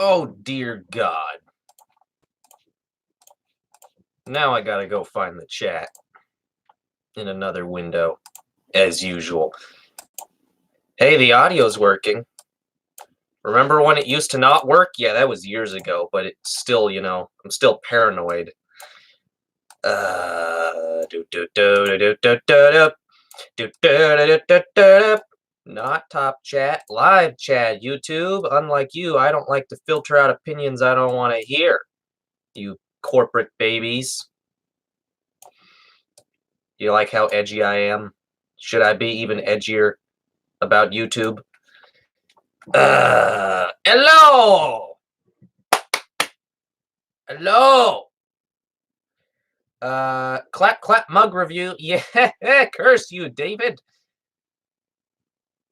Oh, dear God. Now I gotta go find the chat in another window, as usual. Hey, the audio's working. Remember when it used to not work? Yeah, that was years ago, but it's still, I'm still paranoid. Not top chat, live chat, YouTube. Unlike you, I don't like to filter out opinions I don't want to hear. You corporate babies. You like how edgy I am? Should I be even edgier about YouTube? Hello! Hello! Clap clap mug review. Yeah, curse you, David.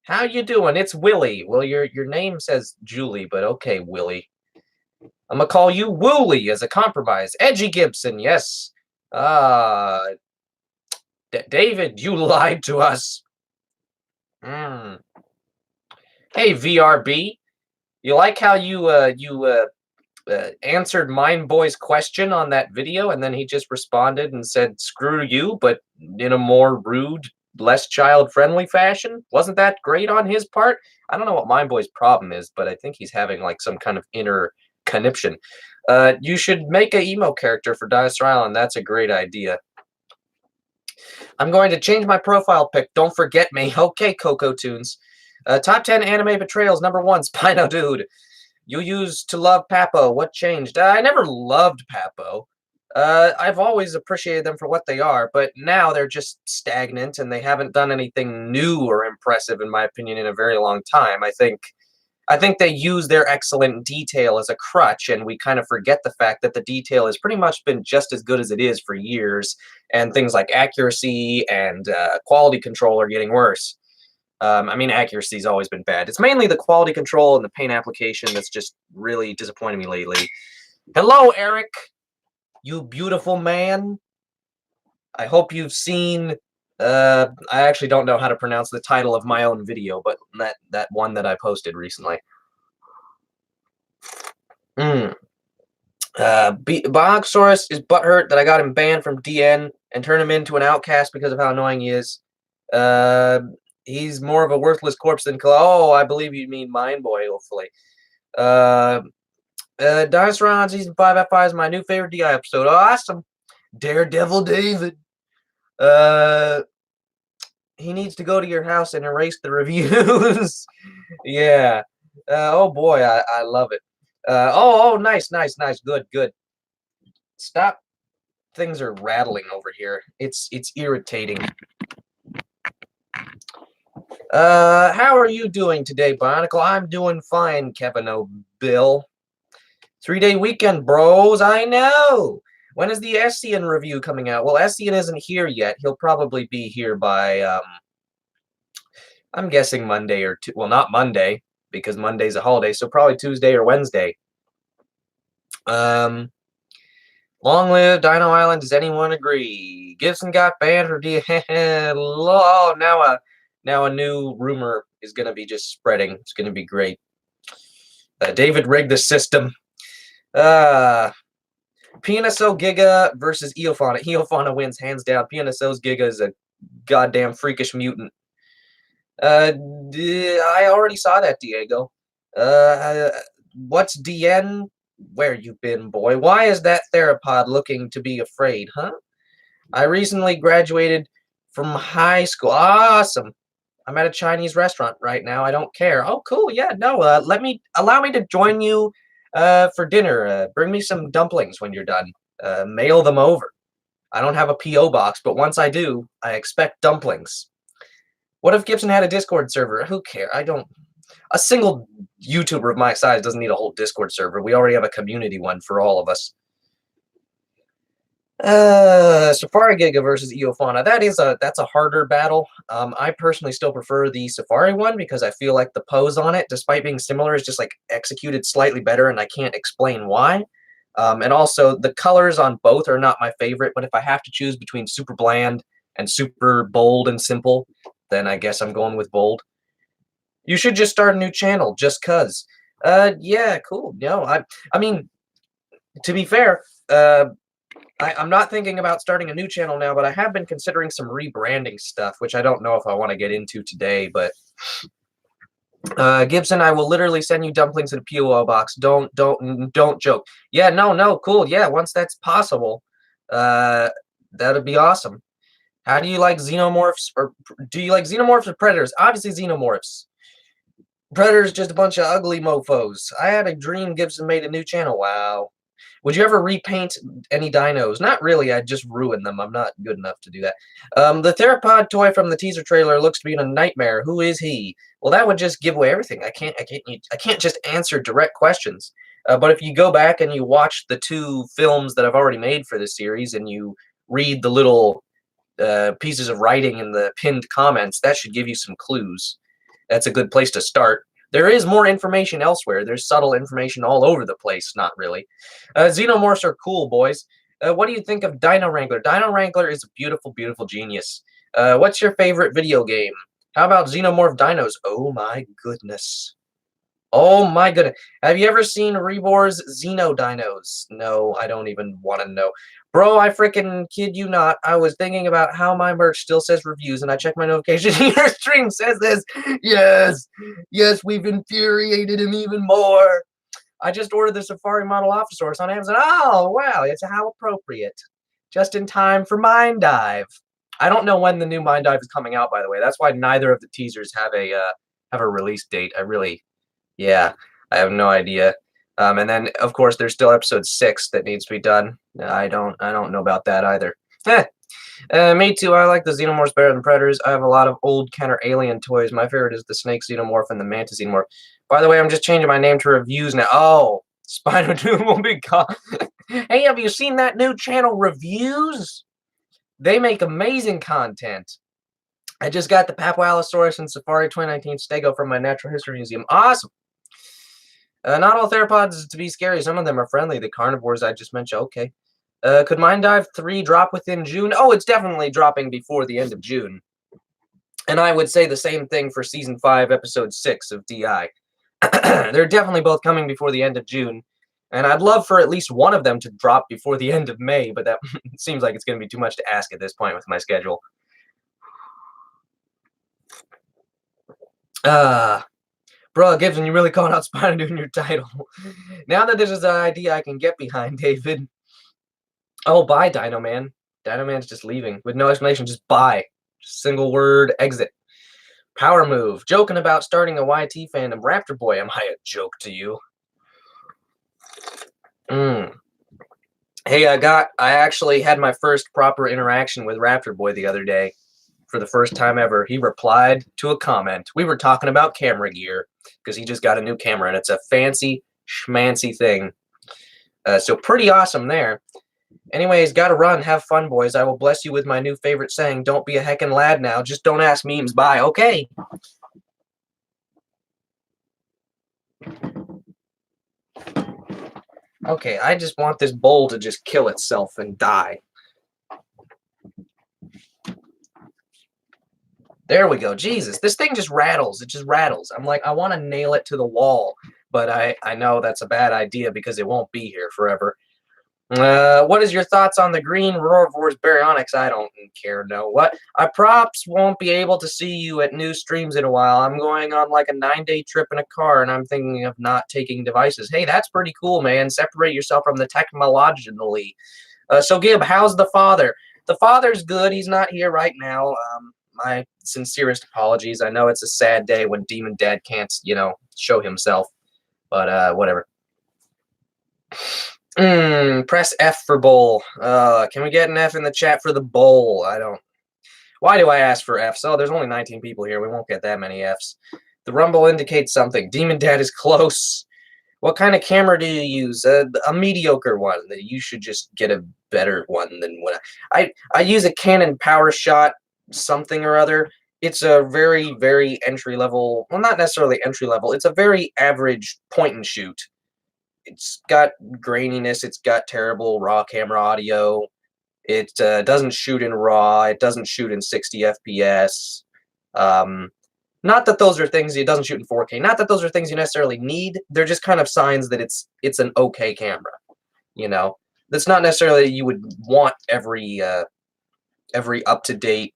How you doing? It's Willie. Well, your name says Julie, but okay, Willie. I'm gonna call you Wooly as a compromise. Edgy Gibson, yes. David, you lied to us. Hey, VRB. You like how you answered Mind Boy's question on that video, and then he just responded and said, screw you, but in a more rude, less child-friendly fashion? Wasn't that great on his part? I don't know what Mind Boy's problem is, but I think he's having like some kind of inner conniption. You should make an emo character for Dinosaur Island. That's a great idea. I'm going to change my profile pic. Don't forget me. Okay, Coco Tunes. Top 10 anime betrayals. Number 1, Spino Dude. You used to love Papo. What changed? I never loved Papo. I've always appreciated them for what they are, but now they're just stagnant and they haven't done anything new or impressive, in my opinion, in a very long time. I think they use their excellent detail as a crutch, and we kind of forget the fact that the detail has pretty much been just as good as it is for years, and things like accuracy and quality control are getting worse. I mean, accuracy's always been bad. It's mainly the quality control and the paint application that's just really disappointed me lately. Hello, Eric, you beautiful man. I hope you've seen, I actually don't know how to pronounce the title of my own video, but that one that I posted recently. Bogsaurus is butthurt that I got him banned from DN and turned him into an outcast because of how annoying he is. He's more of a worthless corpse than oh, I believe you mean Mind Boy, hopefully. Dinosaur Island Season 5 F5 is my new favorite DI episode. Awesome. Daredevil David. He needs to go to your house and erase the reviews. Yeah. Oh boy, I love it. Nice. Good. Stop. Things are rattling over here. It's irritating. How are you doing today, Bionicle? I'm doing fine, Kevin O'Bill. 3-day weekend, bros. I know. When is the Essian review coming out? Well, Essian isn't here yet. He'll probably be here by, I'm guessing Monday or two. Well, not Monday, because Monday's a holiday, so probably Tuesday or Wednesday. Long live Dino Island. Does anyone agree? Gibson got banned for oh, now a new rumor is going to be just spreading. It's going to be great. David rigged the system. PNSO Giga versus Eofauna. Eofauna wins hands down. PNSO's Giga is a goddamn freakish mutant. I already saw that, Diego. What's DN? Where you been, boy? Why is that theropod looking to be afraid, huh? I recently graduated from high school. Awesome. I'm at a Chinese restaurant right now. I don't care. Oh, cool. Yeah, no. Allow me to join you for dinner. Bring me some dumplings when you're done. Mail them over. I don't have a P.O. box, but once I do, I expect dumplings. What if Gibson had a Discord server? Who cares? A single YouTuber of my size doesn't need a whole Discord server. We already have a community one for all of us. Safari Giga versus Eofauna. That's a harder battle. I personally still prefer the Safari one because I feel like the pose on it, despite being similar, is just like executed slightly better, and I can't explain why. And also, the colors on both are not my favorite, but if I have to choose between super bland and super bold and simple, then I guess I'm going with bold. You should just start a new channel, just cuz. Yeah, cool. No, I mean, to be fair, uh, I'm not thinking about starting a new channel now, but I have been considering some rebranding stuff, which I don't know if I want to get into today. But Gibson, I will literally send you dumplings in a PO box. Don't joke. Yeah, no, cool. Yeah, once that's possible, uh, that'd be awesome. How do you like xenomorphs, or do you like xenomorphs or predators? Obviously, xenomorphs. Predators just a bunch of ugly mofos. I had a dream Gibson made a new channel. Wow. Would you ever repaint any dinos? Not really. I'd just ruin them. I'm not good enough to do that. The theropod toy from the teaser trailer looks to be in a nightmare. Who is he? Well, that would just give away everything. I can't just answer direct questions. But if you go back and you watch the 2 films that I've already made for this series, and you read the little pieces of writing in the pinned comments, that should give you some clues. That's a good place to start. There is more information elsewhere. There's subtle information all over the place. Not really. Xenomorphs are cool, boys. What do you think of Dino Wrangler? Dino Wrangler is a beautiful, beautiful genius. What's your favorite video game? How about Xenomorph Dinos? Oh my goodness. Oh my goodness. Have you ever seen Rebor's Xenodinos? No, I don't even want to know. Bro, I freaking kid you not. I was thinking about how my merch still says reviews, and I checked my notification. Your stream says this. Yes. Yes, we've infuriated him even more. I just ordered the Safari Model Officesaurus on Amazon. Oh, wow. It's how appropriate. Just in time for Mind Dive. I don't know when the new Mind Dive is coming out, by the way. That's why neither of the teasers have a release date. Yeah, I have no idea. And then of course there's still episode 6 that needs to be done. I don't know about that either. Eh. Me too. I like the xenomorphs better than predators. I have a lot of old Kenner alien toys. My favorite is the snake xenomorph and the mantis xenomorph. By the way, I'm just changing my name to reviews now. Oh, Spino Doom will be gone. Hey, have you seen that new channel, Reviews? They make amazing content. I just got the Papualosaurus and Safari 2019 Stego from my Natural History Museum. Awesome. Not all theropods to be scary. Some of them are friendly. The carnivores I just mentioned. Okay. Could Mind Dive 3 drop within June? Oh, it's definitely dropping before the end of June. And I would say the same thing for Season 5, Episode 6 of DI. They're definitely both coming before the end of June. And I'd love for at least one of them to drop before the end of May, but that seems like it's going to be too much to ask at this point with my schedule. Bro, Gibson, you really calling out Spino in your title. Now that this is an idea I can get behind, David. Oh, bye, Dino Man. Dino Man's just leaving with no explanation. Just bye. Just single word exit. Power move. Joking about starting a YT fandom. Raptor Boy, am I a joke to you? Hey, I actually had my first proper interaction with Raptor Boy the other day. For the first time ever, he replied to a comment. We were talking about camera gear because he just got a new camera, and it's a fancy schmancy thing. So pretty awesome there. Anyways, gotta run. Have fun, boys. I will bless you with my new favorite saying. Don't be a heckin' lad now. Just don't ask memes. Bye. Okay. Okay, I just want this bowl to just kill itself and die. There we go. Jesus, this thing just rattles. It just rattles. I'm like, I want to nail it to the wall, but I know that's a bad idea because it won't be here forever. What is your thoughts on the green Roarvor's baryonyx? I don't care. No. What? I props won't be able to see you at new streams in a while. I'm going on like a 9-day trip in a car, and I'm thinking of not taking devices. Hey, that's pretty cool, man. Separate yourself from the technologically. So, Gib, how's the father? The father's good. He's not here right now. My sincerest apologies. I know it's a sad day when Demon Dad can't, show himself. But, whatever. Press F for bowl. Can we get an F in the chat for the bowl? Why do I ask for Fs? Oh, there's only 19 people here. We won't get that many Fs. The rumble indicates something. Demon Dad is close. What kind of camera do you use? A mediocre one. You should just get a better one than what I use a Canon PowerShot something or other. It's a very, very entry level. Well, not necessarily entry level. It's a very average point and shoot. It's got graininess. It's got terrible raw camera audio. It doesn't shoot in RAW. It doesn't shoot in 60 FPS. Not that those are things it doesn't shoot in 4K. Not that those are things you necessarily need. They're just kind of signs that it's an okay camera. You know, that's not necessarily you would want every up to date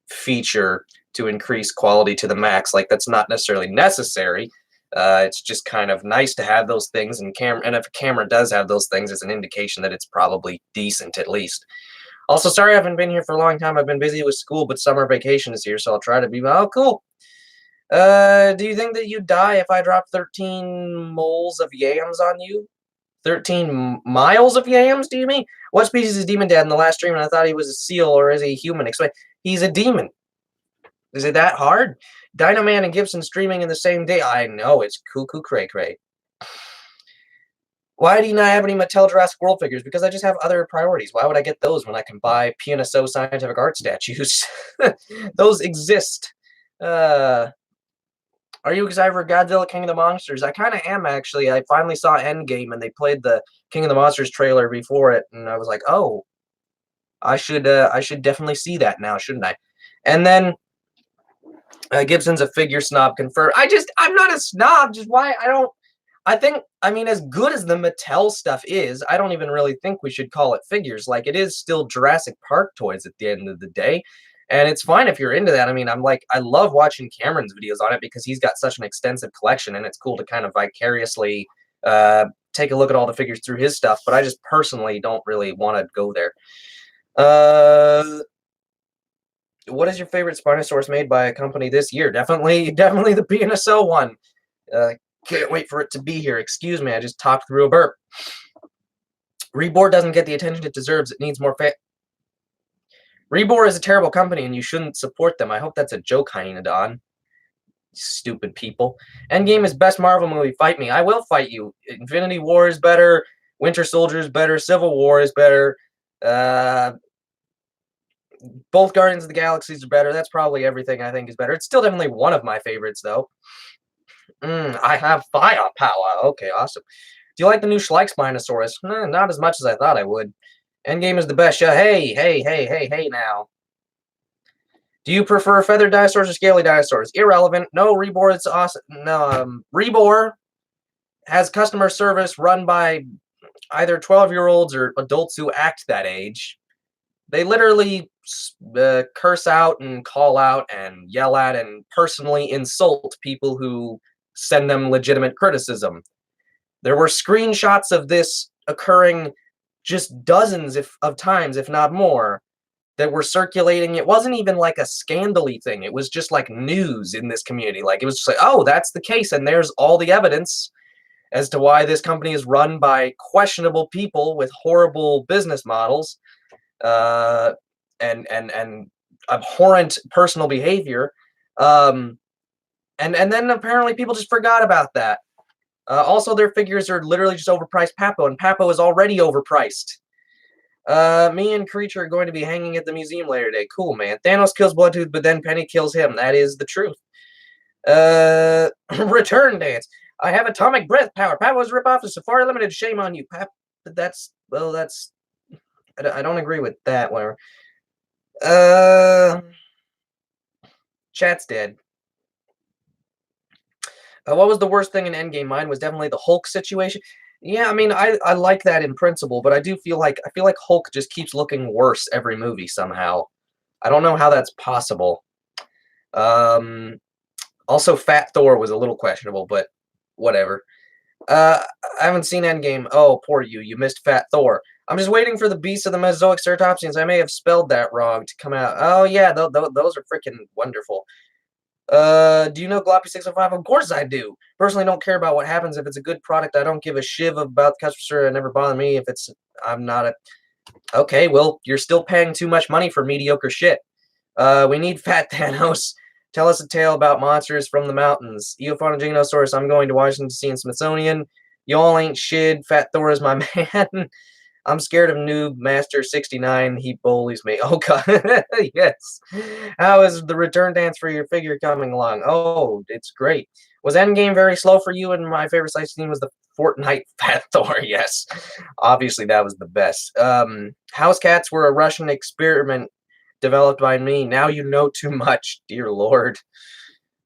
feature to increase quality to the max. Like that's not necessarily necessary. It's just kind of nice to have those things, and if a camera does have those things, it's an indication that it's probably decent at least. Also, sorry I haven't been here for a long time. I've been busy with school, but summer vacation is here, so I'll try to be. Oh, cool. Do you think that you'd die if I dropped 13 moles of yams on you? 13 miles of yams, do you mean? What species is Demon Dad in the last stream? And I thought he was a seal, or is he human? Explain. He's a demon. Is it that hard? Dynaman and Gibson streaming in the same day. I know, it's cuckoo cray cray. Why do you not have any Mattel Jurassic World figures? Because I just have other priorities. Why would I get those when I can buy PNSO scientific art statues? Those exist. Are you excited for Godzilla King of the Monsters? I kind of am, actually. I finally saw Endgame, and they played the King of the Monsters trailer before it, and I was like, oh, I should definitely see that now, shouldn't I? And then Gibson's a figure snob confirmed. I'm not a snob. Just why I don't. I mean, as good as the Mattel stuff is, I don't even really think we should call it figures. Like, it is still Jurassic Park toys at the end of the day. And it's fine if you're into that. I mean, I love watching Cameron's videos on it because he's got such an extensive collection, and it's cool to kind of vicariously take a look at all the figures through his stuff. But I just personally don't really want to go there. What is your favorite Spinosaurus made by a company this year? Definitely the PNSO one. Can't wait for it to be here. Excuse me, I just talked through a burp. Rebor doesn't get the attention it deserves. It needs more Rebor is a terrible company, and you shouldn't support them. I hope that's a joke, Hyenodon. Stupid people. Endgame is best Marvel movie. Fight me. I will fight you. Infinity War is better. Winter Soldier is better. Civil War is better. Both Guardians of the Galaxies are better. That's probably everything I think is better. It's still definitely one of my favorites, though. I have firepower. Okay, awesome. Do you like the new Schleich Spinosaurus? Not as much as I thought I would. Endgame is the best. Hey, now. Do you prefer feathered dinosaurs or scaly dinosaurs? Irrelevant. No, Rebor is awesome. No, Rebor has customer service run by either 12-year-olds or adults who act that age. They literally curse out and call out and yell at and personally insult people who send them legitimate criticism. There were screenshots of this occurring just dozens of times, if not more, that were circulating. It wasn't even like a scandal-y thing. It was just like news in this community. Like, it was just like, oh, that's the case, and there's all the evidence as to why this company is run by questionable people with horrible business models and abhorrent personal behavior. And then apparently people just forgot about that. Also, their figures are literally just overpriced Papo, and Papo is already overpriced. Me and Creature are going to be hanging at the museum later today. Cool, man. Thanos kills Bloodtooth, but then Penny kills him. That is the truth. Return dance. I have atomic breath power. Papo's rip off the Safari Limited. Shame on you, Pap. That's I don't agree with that. Whatever. Chat's dead. What was the worst thing in Endgame? Mine was definitely the Hulk situation. Yeah, I mean, I like that in principle, but I feel like Hulk just keeps looking worse every movie somehow. I don't know how that's possible. Also, Fat Thor was a little questionable, but whatever. I haven't seen Endgame. Oh, poor you. You missed Fat Thor. I'm just waiting for the Beast of the Mesozoic Ceratopsians. I may have spelled that wrong to come out. Oh, yeah, those are freaking wonderful. Do you know Gloppy 605? Of course I do. Personally, don't care about what happens. If it's a good product, I don't give a shiv about the customer. It never bother me. If I'm not a... Okay, well, you're still paying too much money for mediocre shit. We need Fat Thanos. Tell us a tale about monsters from the mountains. Eophanogenosaurus, I'm going to Washington to see in Smithsonian. Y'all ain't shit. Fat Thor is my man. I'm scared of Noob Master 69. He bullies me. Oh, God. Yes. How is the return dance for your figure coming along? Oh, it's great. Was Endgame very slow for you? And my favorite slice scene was the Fortnite Fat Thor. Yes. Obviously, that was the best. House cats were a Russian experiment developed by me. Now you know too much, dear Lord.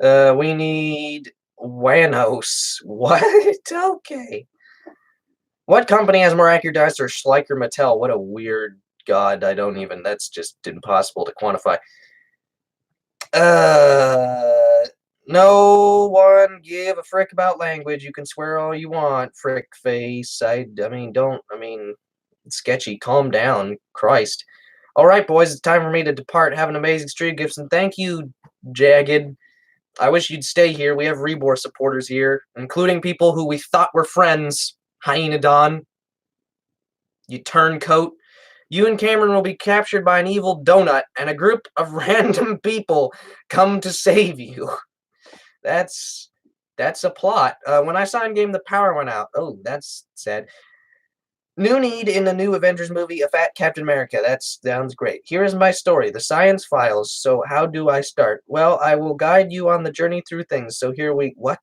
We need Wanos. What? Okay. What company has more accurate dice, or Schleicher Mattel? What a weird god. I don't even. That's just impossible to quantify. No one give a frick about language. You can swear all you want, frick face. I mean, don't. I mean, it's sketchy. Calm down, Christ. All right, boys, it's time for me to depart. Have an amazing stream, Gibson. Thank you, Jagged. I wish you'd stay here. We have Rebor supporters here, including people who we thought were friends. Hyena Don, you turncoat. You and Cameron will be captured by an evil donut, and a group of random people come to save you. That's a plot. When I signed game, the power went out. Oh, that's sad. New need in the new Avengers movie, a fat Captain America. That sounds great. Here is my story, the Science Files. So how do I start? Well, I will guide you on the journey through things. So here we... What?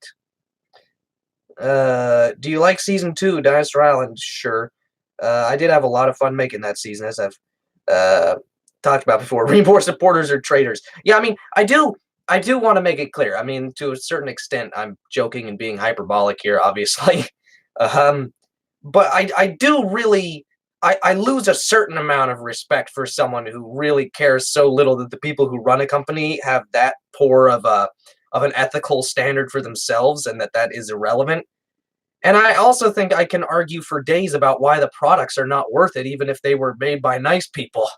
Do you like Season 2, Dinosaur Island? Sure. I did have a lot of fun making that season, as I've talked about before. Rebor supporters are traitors. Yeah, I mean, I do want to make it clear. I mean, to a certain extent, I'm joking and being hyperbolic here, obviously. But I do really, I lose a certain amount of respect for someone who really cares so little that the people who run a company have that poor of an ethical standard for themselves, and that is irrelevant. And I also think I can argue for days about why the products are not worth it, even if they were made by nice people.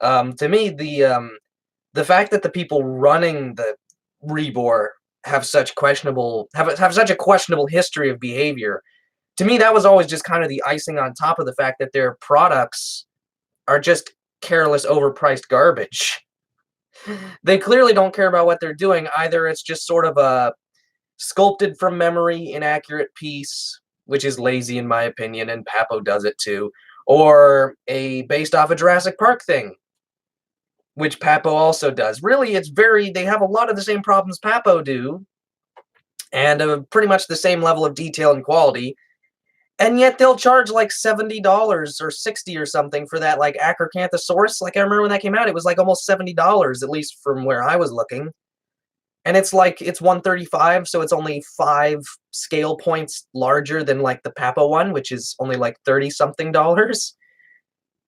To me, the fact that the people running the Rebor have such such a questionable history of behavior, to me, that was always just kind of the icing on top of the fact that their products are just careless, overpriced garbage. They clearly don't care about what they're doing. Either it's just sort of a sculpted from memory, inaccurate piece, which is lazy in my opinion, and Papo does it too, or a based off a Jurassic Park thing, which Papo also does. Really, they have a lot of the same problems Papo do, and pretty much the same level of detail and quality, and yet they'll charge like $70 or $60 or something for that, like, Acrocanthosaurus. Like, I remember when that came out, it was like almost $70, at least from where I was looking. And it's like, it's 135, so it's only 5 scale points larger than like the Papo one, which is only like 30-something dollars.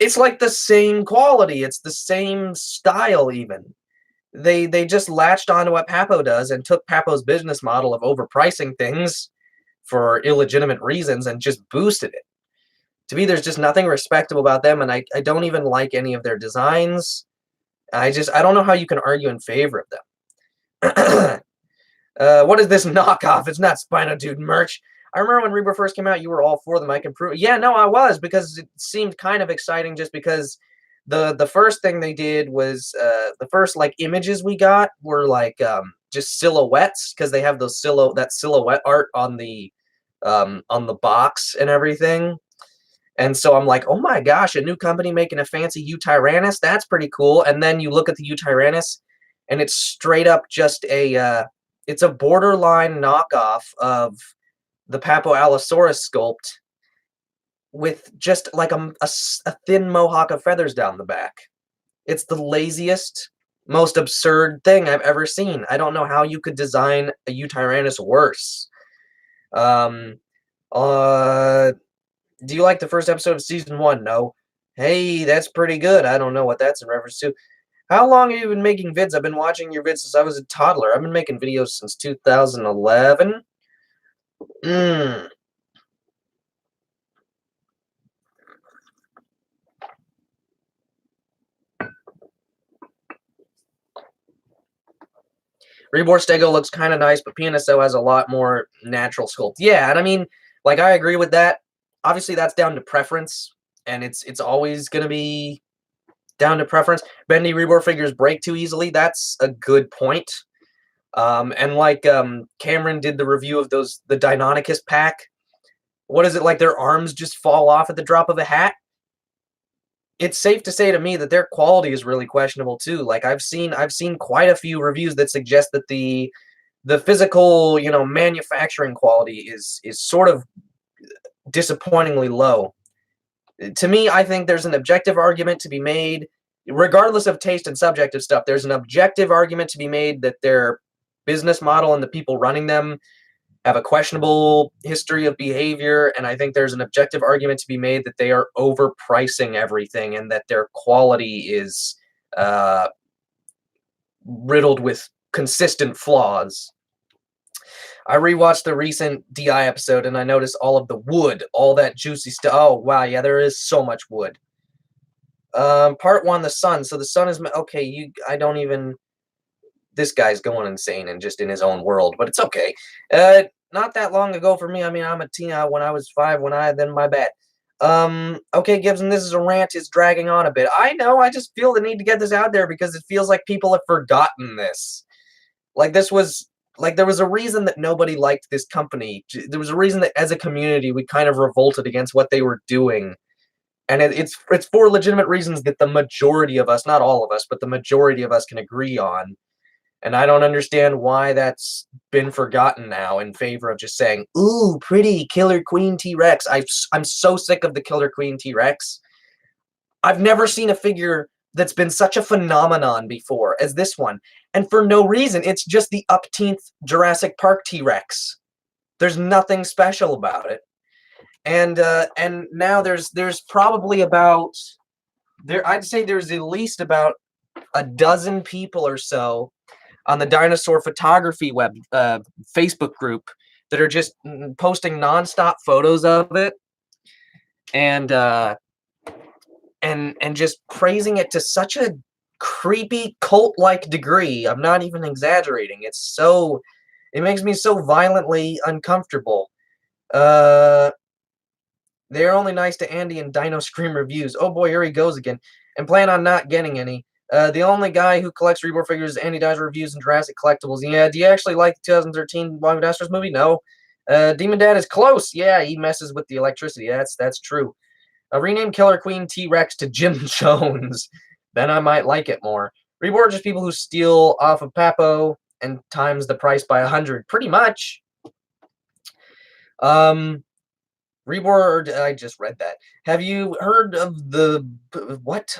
It's like the same quality, it's the same style even. They just latched onto what Papo does and took Papo's business model of overpricing things for illegitimate reasons and just boosted it. To me, there's just nothing respectable about them, and I don't even like any of their designs. I don't know how you can argue in favor of them. What is this knockoff? It's not Spino Dude merch. I remember when Rebor first came out, you were all for them. I can prove. Yeah, no, I was, because it seemed kind of exciting. Just because the first thing they did was the first like images we got were like just silhouettes, because they have those silhouette art on the box and everything. And so I'm like, oh my gosh, a new company making a fancy Utyrannus? That's pretty cool. And then you look at the Utyrannus, and it's straight up just it's a borderline knockoff of the Papo Allosaurus sculpt with just like a thin mohawk of feathers down the back. It's the laziest, most absurd thing I've ever seen. I don't know how you could design a Utyrannus worse. Do you like the first episode of season 1? No. Hey, that's pretty good. I don't know what that's in reference to. How long have you been making vids? I've been watching your vids since I was a toddler. I've been making videos since 2011. Rebor Stego looks kind of nice, but PNSO has a lot more natural sculpt. Yeah, and I mean, like, I agree with that. Obviously, that's down to preference, and it's always going to be down to preference. Bendy Rebor figures break too easily. That's a good point. And like Cameron did the review of the Deinonychus pack. What is it, like their arms just fall off at the drop of a hat? It's safe to say to me that their quality is really questionable too. Like, I've seen quite a few reviews that suggest that the physical, manufacturing quality is sort of disappointingly low. To me, I think there's an objective argument to be made, regardless of taste and subjective stuff. There's an objective argument to be made that they're business model and the people running them have a questionable history of behavior, and I think there's an objective argument to be made that they are overpricing everything and that their quality is uh, riddled with consistent flaws. I rewatched the recent DI episode and I noticed all of the wood, all that juicy stuff. Oh, wow, yeah, there is so much wood. Part one, the sun. So the sun is okay. I don't even. This guy's going insane and just in his own world, but it's okay. Not that long ago for me. I mean, I'm a teen when I was 5. Then my bad. Okay, Gibson, this is a rant. It's dragging on a bit. I know. I just feel the need to get this out there because it feels like people have forgotten this. Like there was a reason that nobody liked this company. There was a reason that as a community we kind of revolted against what they were doing. And it's for legitimate reasons that the majority of us, not all of us, but the majority of us can agree on. And I don't understand why that's been forgotten now in favor of just saying, ooh, pretty Killer Queen T-Rex. I'm so sick of the Killer Queen T-Rex. I've never seen a figure that's been such a phenomenon before as this one. And for no reason. It's just the upteenth Jurassic Park T-Rex. There's nothing special about it. And now there's probably about I'd say there's at least about a dozen people or so on the dinosaur photography Facebook group that are just posting nonstop photos of it and just praising it to such a creepy cult-like degree. I'm not even exaggerating. It makes me so violently uncomfortable. They're only nice to Andy and Dino Scream reviews. Oh boy, here he goes again. And plan on not getting any. The only guy who collects Reborn figures is Andy Dino reviews and Jurassic Collectibles. Yeah, do you actually like the 2013 Long Dinosaurs movie? No. Demon Dad is close. Yeah, he messes with the electricity. That's true. Rename Killer Queen T-Rex to Jim Jones. Then I might like it more. Reborn are just people who steal off of Papo and times the price by 100. Pretty much. Reborn, I just read that. Have you heard of the what?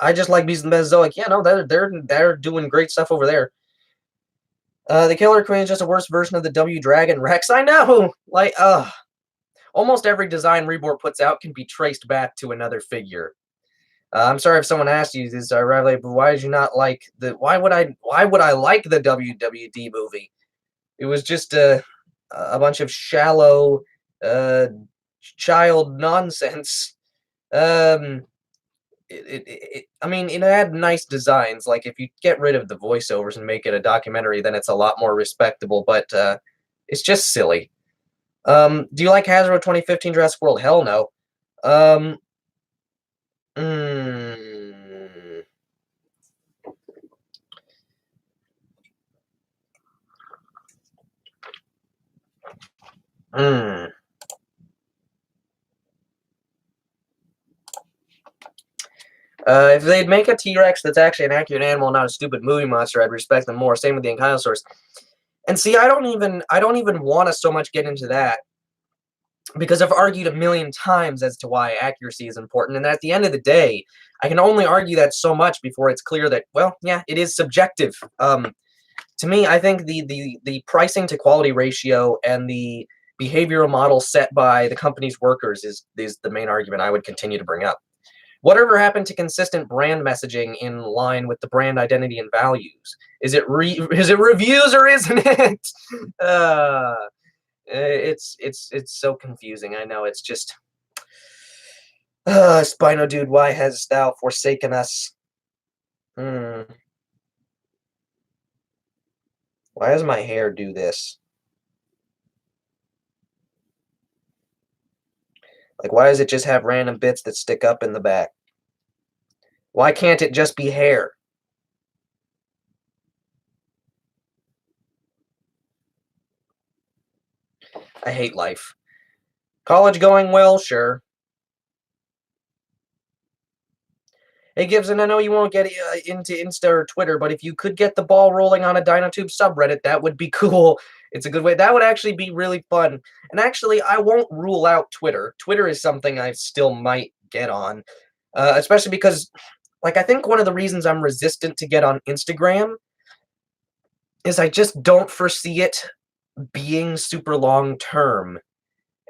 I just like Beast and Mesozoic. Yeah, no, they're doing great stuff over there. The Killer Queen is just a worse version of the W Dragon Rex. I know, like, almost every design Reborn puts out can be traced back to another figure. I'm sorry if someone asked you this, but why did you not like the? Why would I like the WWD movie? It was just a bunch of shallow child nonsense. I mean, it had nice designs. Like, if you get rid of the voiceovers and make it a documentary, then it's a lot more respectable, but it's just silly. Do you like Hasbro 2015 Jurassic World? Hell no. If they'd make a T-Rex that's actually an accurate animal, not a stupid movie monster, I'd respect them more. Same with the Ankylosaurus. And see, I don't even want to so much get into that, because I've argued a million times as to why accuracy is important. And at the end of the day, I can only argue that so much before it's clear that, well, yeah, it is subjective. To me, I think the pricing to quality ratio and the behavioral model set by the company's workers is the main argument I would continue to bring up. Whatever happened to consistent brand messaging in line with the brand identity and values? Is it reviews or isn't it? It's so confusing. I know. It's just Spino Dude, why hast thou forsaken us? Why does my hair do this? Like, why does it just have random bits that stick up in the back? Why can't it just be hair? I hate life. College going well? Sure. Hey, Gibson, I know you won't get into Insta or Twitter, but if you could get the ball rolling on a DinoTube subreddit, that would be cool. It's a good way. That would actually be really fun. And actually, I won't rule out Twitter. Twitter is something I still might get on, especially because, like, I think one of the reasons I'm resistant to get on Instagram is I just don't foresee it being super long term.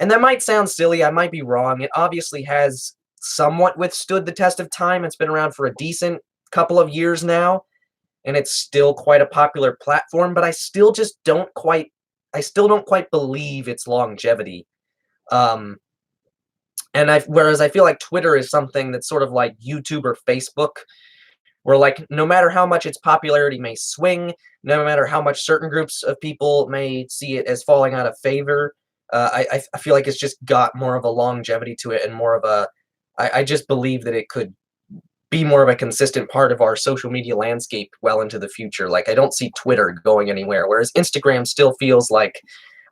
And that might sound silly, I might be wrong. It obviously has somewhat withstood the test of time. It's been around for a decent couple of years now, and it's still quite a popular platform, but I still don't quite believe its longevity. Um, whereas I feel like Twitter is something that's sort of like YouTube or Facebook, where like no matter how much its popularity may swing, no matter how much certain groups of people may see it as falling out of favor, I feel like it's just got more of a longevity to it and more of a. I just believe that it could be more of a consistent part of our social media landscape well into the future. Like I don't see Twitter going anywhere, whereas Instagram still feels like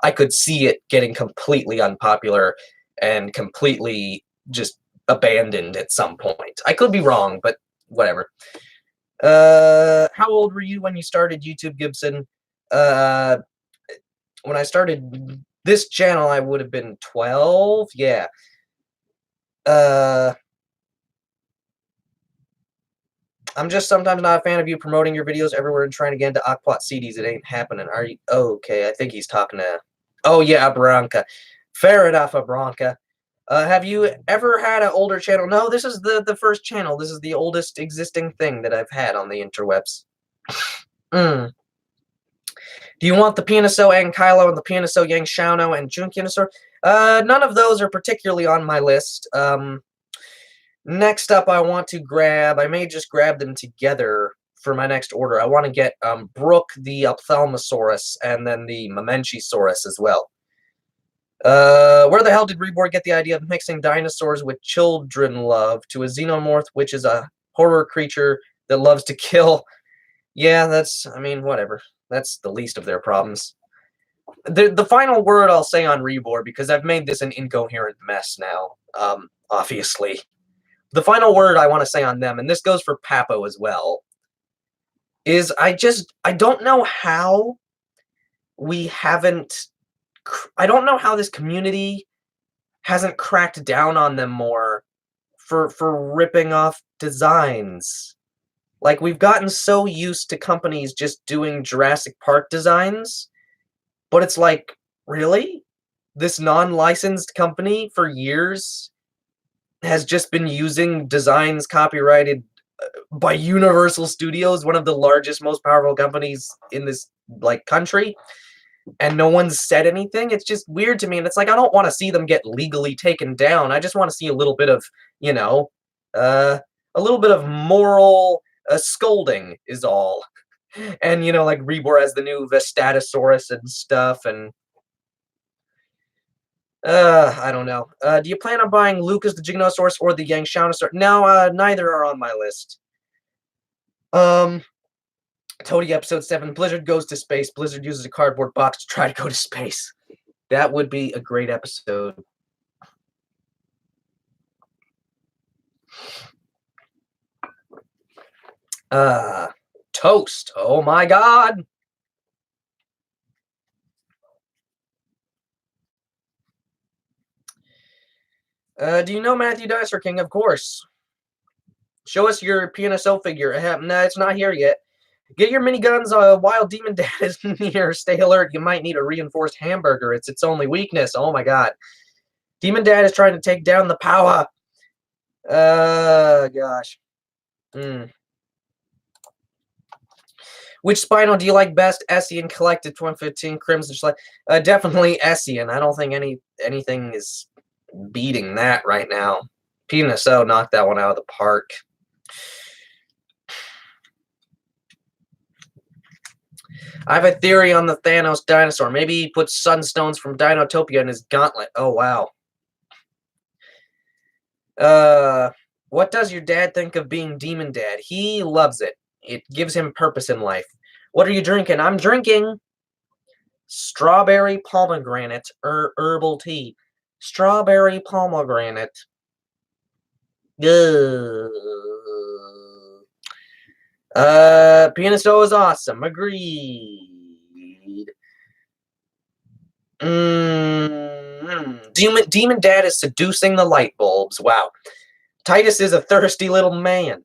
I could see it getting completely unpopular and completely just abandoned at some point. I could be wrong, but whatever. How old were you when you started YouTube, Gibson? Uh, when I started this channel, I would have been 12. Yeah. I'm just sometimes not a fan of you promoting your videos everywhere and trying to get into Aquat CDs. It ain't happening. Are you? Oh, okay, I think he's talking to. Oh yeah, Abranca. Fair enough, Abranca. Have you ever had an older channel? No, this is the first channel. This is the oldest existing thing that I've had on the interwebs. Do you want the Pianaso and Kylo and the Pianaso Yang Shauno and Jun Pianasaur? None of those are particularly on my list. Next up, I may just grab them together for my next order. I want to get Brooke, the Ophthalmosaurus, and then the Mamenchisaurus as well. Where the hell did Reborn get the idea of mixing dinosaurs with children love to a xenomorph, which is a horror creature that loves to kill? Yeah, I mean, whatever. That's the least of their problems. The final word I'll say on Reborn, because I've made this an incoherent mess now, obviously. The final word I want to say on them, and this goes for Papo as well, is I don't know how I don't know how this community hasn't cracked down on them more for ripping off designs. Like, we've gotten so used to companies just doing Jurassic Park designs, but it's like, really? This non-licensed company for years has just been using designs copyrighted by Universal Studios, one of the largest, most powerful companies in this like country, and no one's said anything. It's just weird to me, and it's like I don't want to see them get legally taken down. I just want to see a little bit of, a little bit of moral scolding is all. And like Rebor has the new Vestatosaurus and stuff, and I don't know. Do you plan on buying Lucas the Giganosaurus or the Yangshaunosaurus? No, neither are on my list. Toady episode 7. Blizzard goes to space. Blizzard uses a cardboard box to try to go to space. That would be a great episode. Toast. Oh my god. Do you know Matthew Dinosaur King? Of course. Show us your PNSO figure. Nah, it's not here yet. Get your miniguns while Demon Dad is near. Stay alert. You might need a reinforced hamburger. It's its only weakness. Oh my god. Demon Dad is trying to take down the power. Gosh. Which Spinal do you like best? Essien Collected 2015 Crimson Select. Definitely Essien. I don't think anything is beating that right now. PNSO knocked that one out of the park. I have a theory on the Thanos dinosaur. Maybe he puts sunstones from Dinotopia in his gauntlet. Oh, wow. What does your dad think of being Demon Dad? He loves it. It gives him purpose in life. What are you drinking? I'm drinking strawberry pomegranate herbal tea. Strawberry pomegranate. PNSO is awesome. Agreed. Demon Dad is seducing the light bulbs. Wow. Titus is a thirsty little man.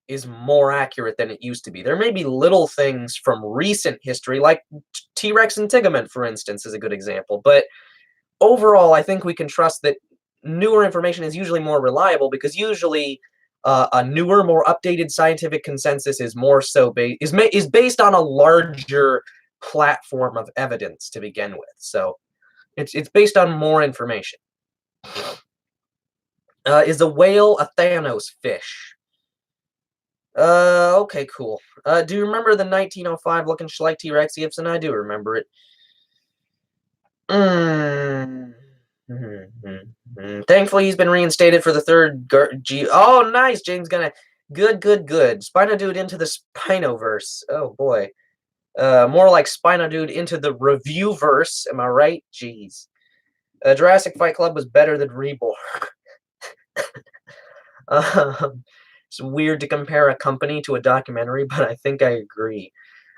is more accurate than it used to be. There may be little things from recent history, like T-Rex and Tigament, for instance, is a good example. But overall, I think we can trust that newer information is usually more reliable because usually a newer, more updated scientific consensus is more so is based on a larger platform of evidence to begin with. So it's based on more information. Is a whale a Thanos fish? Okay, cool. Do you remember the 1905 looking Schleich T-Rex, Gibson? I do remember it. Thankfully, he's been reinstated for the third G. Oh, nice. James gonna. Good. Spino Dude into the Spinoverse. Oh, boy. More like Spino Dude into the Reviewverse. Am I right? Jeez. Jurassic Fight Club was better than Reborn. It's weird to compare a company to a documentary, but I think I agree.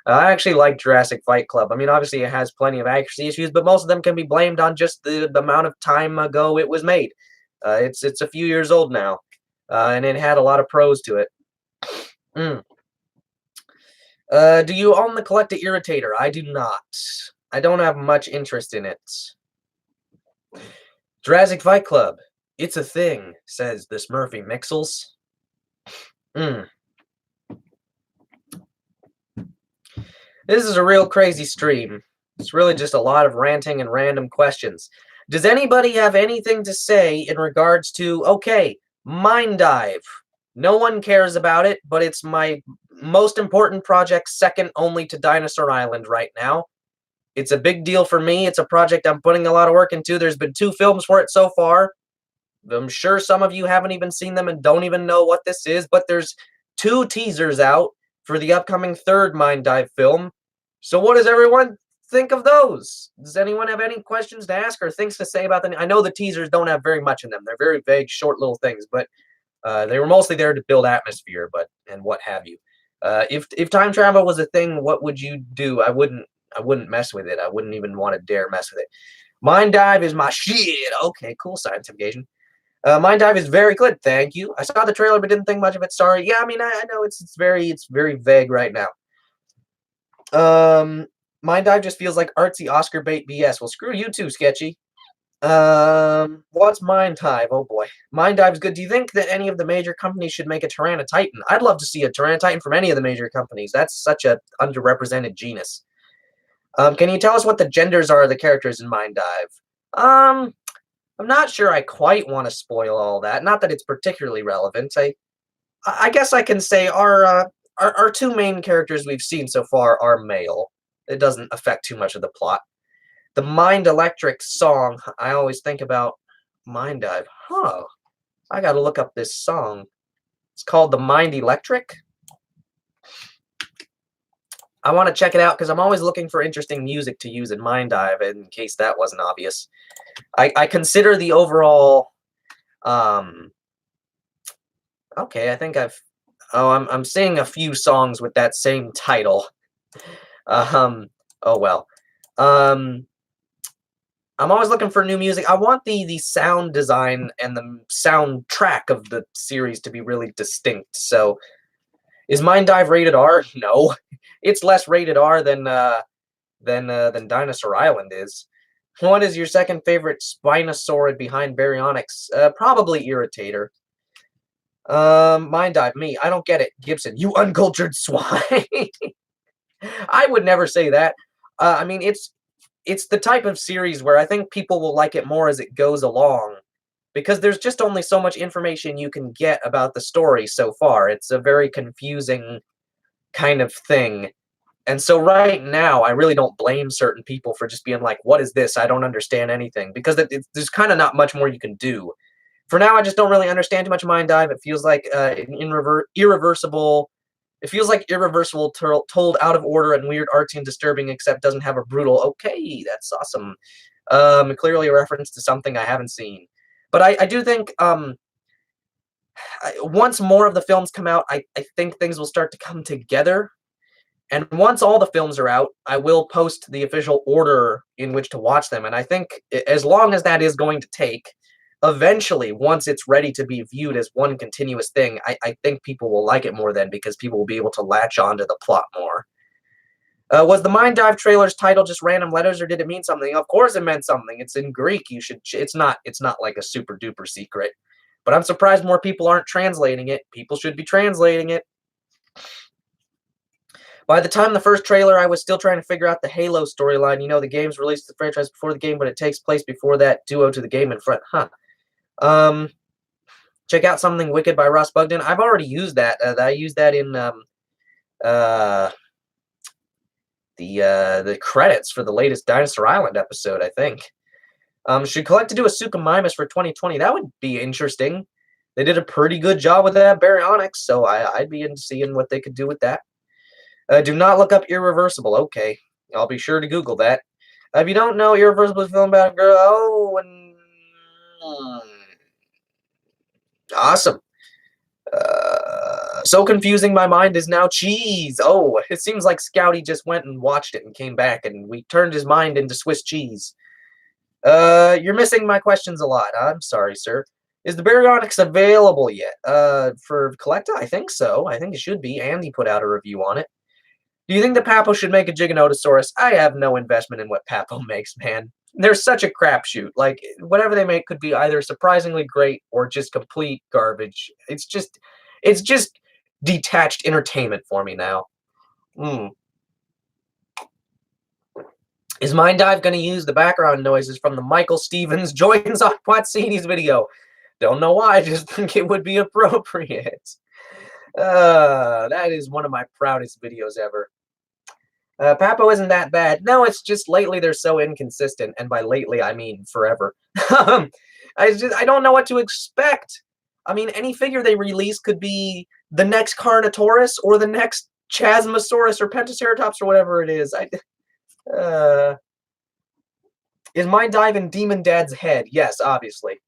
I actually like Jurassic Fight Club. I mean, obviously it has plenty of accuracy issues, but most of them can be blamed on just the amount of time ago it was made. It's a few years old now, and it had a lot of pros to it. Do you own the Collected Irritator? I do not. I don't have much interest in it. Jurassic Fight Club. It's a thing, says the Smurfy Mixels. This is a real crazy stream. It's really just a lot of ranting and random questions. Does anybody have anything to say in regards to, okay, Mind Dive? No one cares about it, but it's my most important project, second only to Dinosaur Island right now. It's a big deal for me. It's a project I'm putting a lot of work into. There's been 2 films for it so far. I'm sure some of you haven't even seen them and don't even know what this is, but there's 2 teasers out for the upcoming 3rd Mind Dive film. So what does everyone think of those? Does anyone have any questions to ask or things to say about them? I know the teasers don't have very much in them. They're very vague, short little things, but they were mostly there to build atmosphere, and what have you. If time travel was a thing, what would you do? I wouldn't mess with it. I wouldn't even want to dare mess with it. Mind Dive is my shit. Okay, cool, scientification. Mind Dive is very good, thank you. I saw the trailer but didn't think much of it. Sorry. Yeah, I mean, I know it's very vague right now. Mind Dive just feels like artsy Oscar bait BS. Well, screw you too, Sketchy. What's Mind Dive? Oh boy, Mind Dive's good. Do you think that any of the major companies should make a Tyranititan? I'd love to see a Tyranititan from any of the major companies. That's such a underrepresented genus. Can you tell us what the genders are of the characters in Mind Dive? I'm not sure I quite want to spoil all that. Not that it's particularly relevant. I guess I can say our 2 main characters we've seen so far are male. It doesn't affect too much of the plot. The Mind Electric song, I always think about Mind Dive. Huh. I gotta look up this song. It's called The Mind Electric. I want to check it out because I'm always looking for interesting music to use in Mind Dive, in case that wasn't obvious. I consider the overall okay, I think I'm seeing a few songs with that same title. Oh well. I'm always looking for new music. I want the sound design and the soundtrack of the series to be really distinct. So is Mind Dive rated R? No. It's less rated R than Dinosaur Island is. What is your second favorite Spinosaurid behind Baryonyx? Probably Irritator. Mind Dive, me. I don't get it. Gibson, you uncultured swine. I would never say that. I mean, it's the type of series where I think people will like it more as it goes along, because there's just only so much information you can get about the story so far. It's a very confusing kind of thing. And so right now, I really don't blame certain people for just being like, what is this? I don't understand anything. Because there's kind of not much more you can do. For now, I just don't really understand too much of Mind Dive. It feels like irreversible. It feels like irreversible, told out of order and weird, artsy and disturbing, except doesn't have a brutal, okay, that's awesome. Clearly a reference to something I haven't seen. But I do think once more of the films come out, I think things will start to come together. And once all the films are out, I will post the official order in which to watch them. And I think as long as that is going to take, eventually, once it's ready to be viewed as one continuous thing, I think people will like it more then because people will be able to latch onto the plot more. Was the Mind Dive trailer's title just random letters, or did it mean something? Of course, it meant something. It's in Greek. You should. It's not. It's not like a super duper secret. But I'm surprised more people aren't translating it. People should be translating it. By the time the first trailer, I was still trying to figure out the Halo storyline. You know, the game's released the franchise before the game, but it takes place before that. Duo to the game in front. Huh. Check out Something Wicked by Ross Bugden. I've already used that. I used that in the credits for the latest Dinosaur Island episode, I think. Should collect to do a Suchomimus for 2020. That would be interesting. They did a pretty good job with that Baryonyx, so I'd be into seeing what they could do with that. Do not look up Irreversible. Okay, I'll be sure to Google that. If you don't know, Irreversible is a film about a girl. Oh, and awesome. So confusing, my mind is now cheese. Oh, it seems like Scouty just went and watched it and came back, and we turned his mind into Swiss cheese. You're missing my questions a lot. I'm sorry, sir. Is the Baryonyx available yet? For Collecta? I think so. I think it should be. Andy put out a review on it. Do you think the Papo should make a Giganotosaurus? I have no investment in what Papo makes, man. They're such a crapshoot. Like, whatever they make could be either surprisingly great or just complete garbage. It's just detached entertainment for me now. Is Mind Dive going to use the background noises from the Michael Stevens joins on Quatsini's video? Don't know why, I just think it would be appropriate. That is one of my proudest videos ever. Papo isn't that bad. No, it's just lately they're so inconsistent, and by lately I mean forever. I don't know what to expect. I mean, any figure they release could be the next Carnotaurus or the next Chasmosaurus or Pentaceratops or whatever it is. Is Mind Dive in Demon Dad's head? Yes, obviously.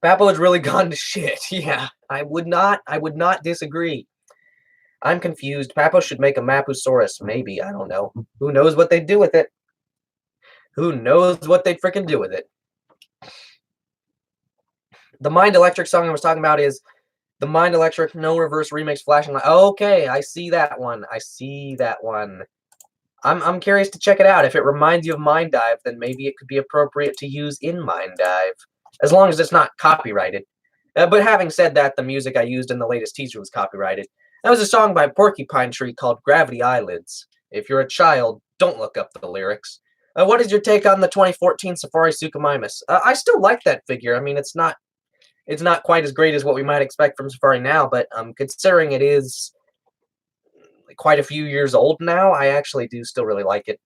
Papo has really gone to shit. Yeah, I would not disagree. I'm confused. Papo should make a Mapusaurus. Maybe. I don't know. Who knows what they'd do with it? Who knows what they'd freaking do with it? The Mind Electric song I was talking about is the Mind Electric No Reverse Remix Flashing Light. Okay, I see that one. I see that one. I'm curious to check it out. If it reminds you of Mind Dive, then maybe it could be appropriate to use in Mind Dive. As long as it's not copyrighted. But having said that, the music I used in the latest teaser was copyrighted. That was a song by Porcupine Tree called Gravity Eyelids. If you're a child, don't look up the lyrics. What is your take on the 2014 Safari Suchomimus? I still like that figure. I mean, it's not quite as great as what we might expect from Safari now, but considering it is quite a few years old now, I actually do still really like it.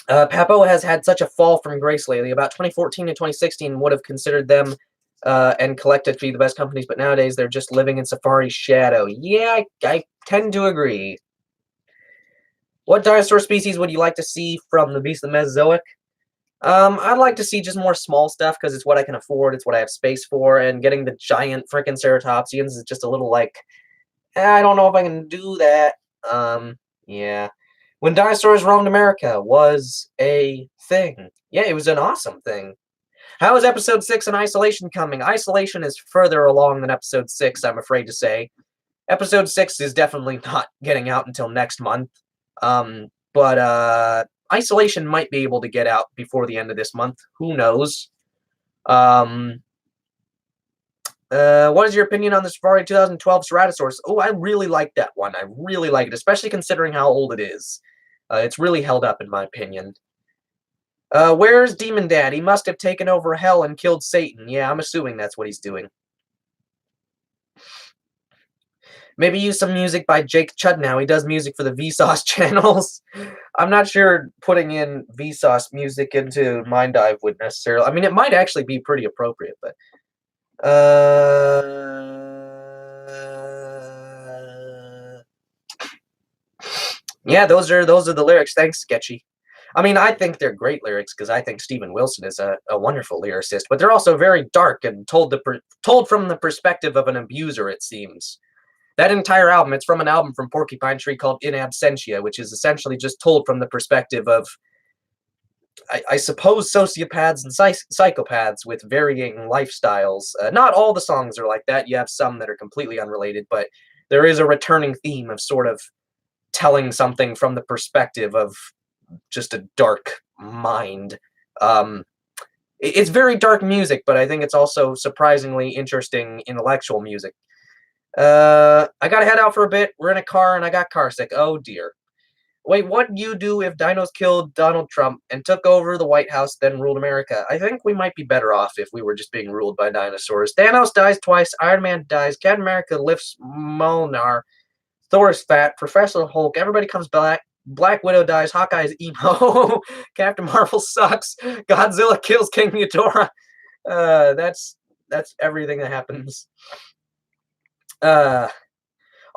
Papo has had such a fall from grace lately. About 2014 and 2016 would have considered them and Collecta to be the best companies, but nowadays they're just living in Safari's shadow. Yeah, I tend to agree. What dinosaur species would you like to see from the Beast of the Mesozoic? I'd like to see just more small stuff because it's what I can afford, it's what I have space for, and getting the giant frickin' ceratopsians is just a little like, I don't know if I can do that. Yeah. When dinosaurs roamed America was a thing. Yeah, it was an awesome thing. How is Episode 6 and Isolation coming? Isolation is further along than Episode 6, I'm afraid to say. Episode 6 is definitely not getting out until next month. But Isolation might be able to get out before the end of this month. Who knows? What is your opinion on the Safari 2012 Ceratosaurus? Oh, I really like that one. I really like it, especially considering how old it is. It's really held up, in my opinion. Where's Demon Dad? He must have taken over hell and killed Satan. Yeah, I'm assuming that's what he's doing. Maybe use some music by Jake Chudnow. He does music for the Vsauce channels. I'm not sure putting in Vsauce music into Mind Dive would necessarily... I mean, it might actually be pretty appropriate, but... Yeah, those are the lyrics. Thanks, Sketchy. I mean, I think they're great lyrics because I think Steven Wilson is a wonderful lyricist, but they're also very dark and told from the perspective of an abuser, it seems. That entire album, it's from an album from Porcupine Tree called In Absentia, which is essentially just told from the perspective of, I suppose, sociopaths and psychopaths with varying lifestyles. Not all the songs are like that. You have some that are completely unrelated, but there is a returning theme of sort of telling something from the perspective of just a dark mind. It's very dark music, but I think it's also surprisingly interesting intellectual music. I gotta head out for a bit. We're in a car and I got car sick. Oh dear. Wait, what'd you do if dinos killed Donald Trump and took over the White House, then ruled America? I think we might be better off if we were just being ruled by dinosaurs. Thanos dies twice, Iron Man dies, Captain America lifts Mjolnir, Thor is fat, Professor Hulk, everybody comes back, Black Widow dies, Hawkeye's emo, Captain Marvel sucks, Godzilla kills King Ghidorah. That's everything that happens.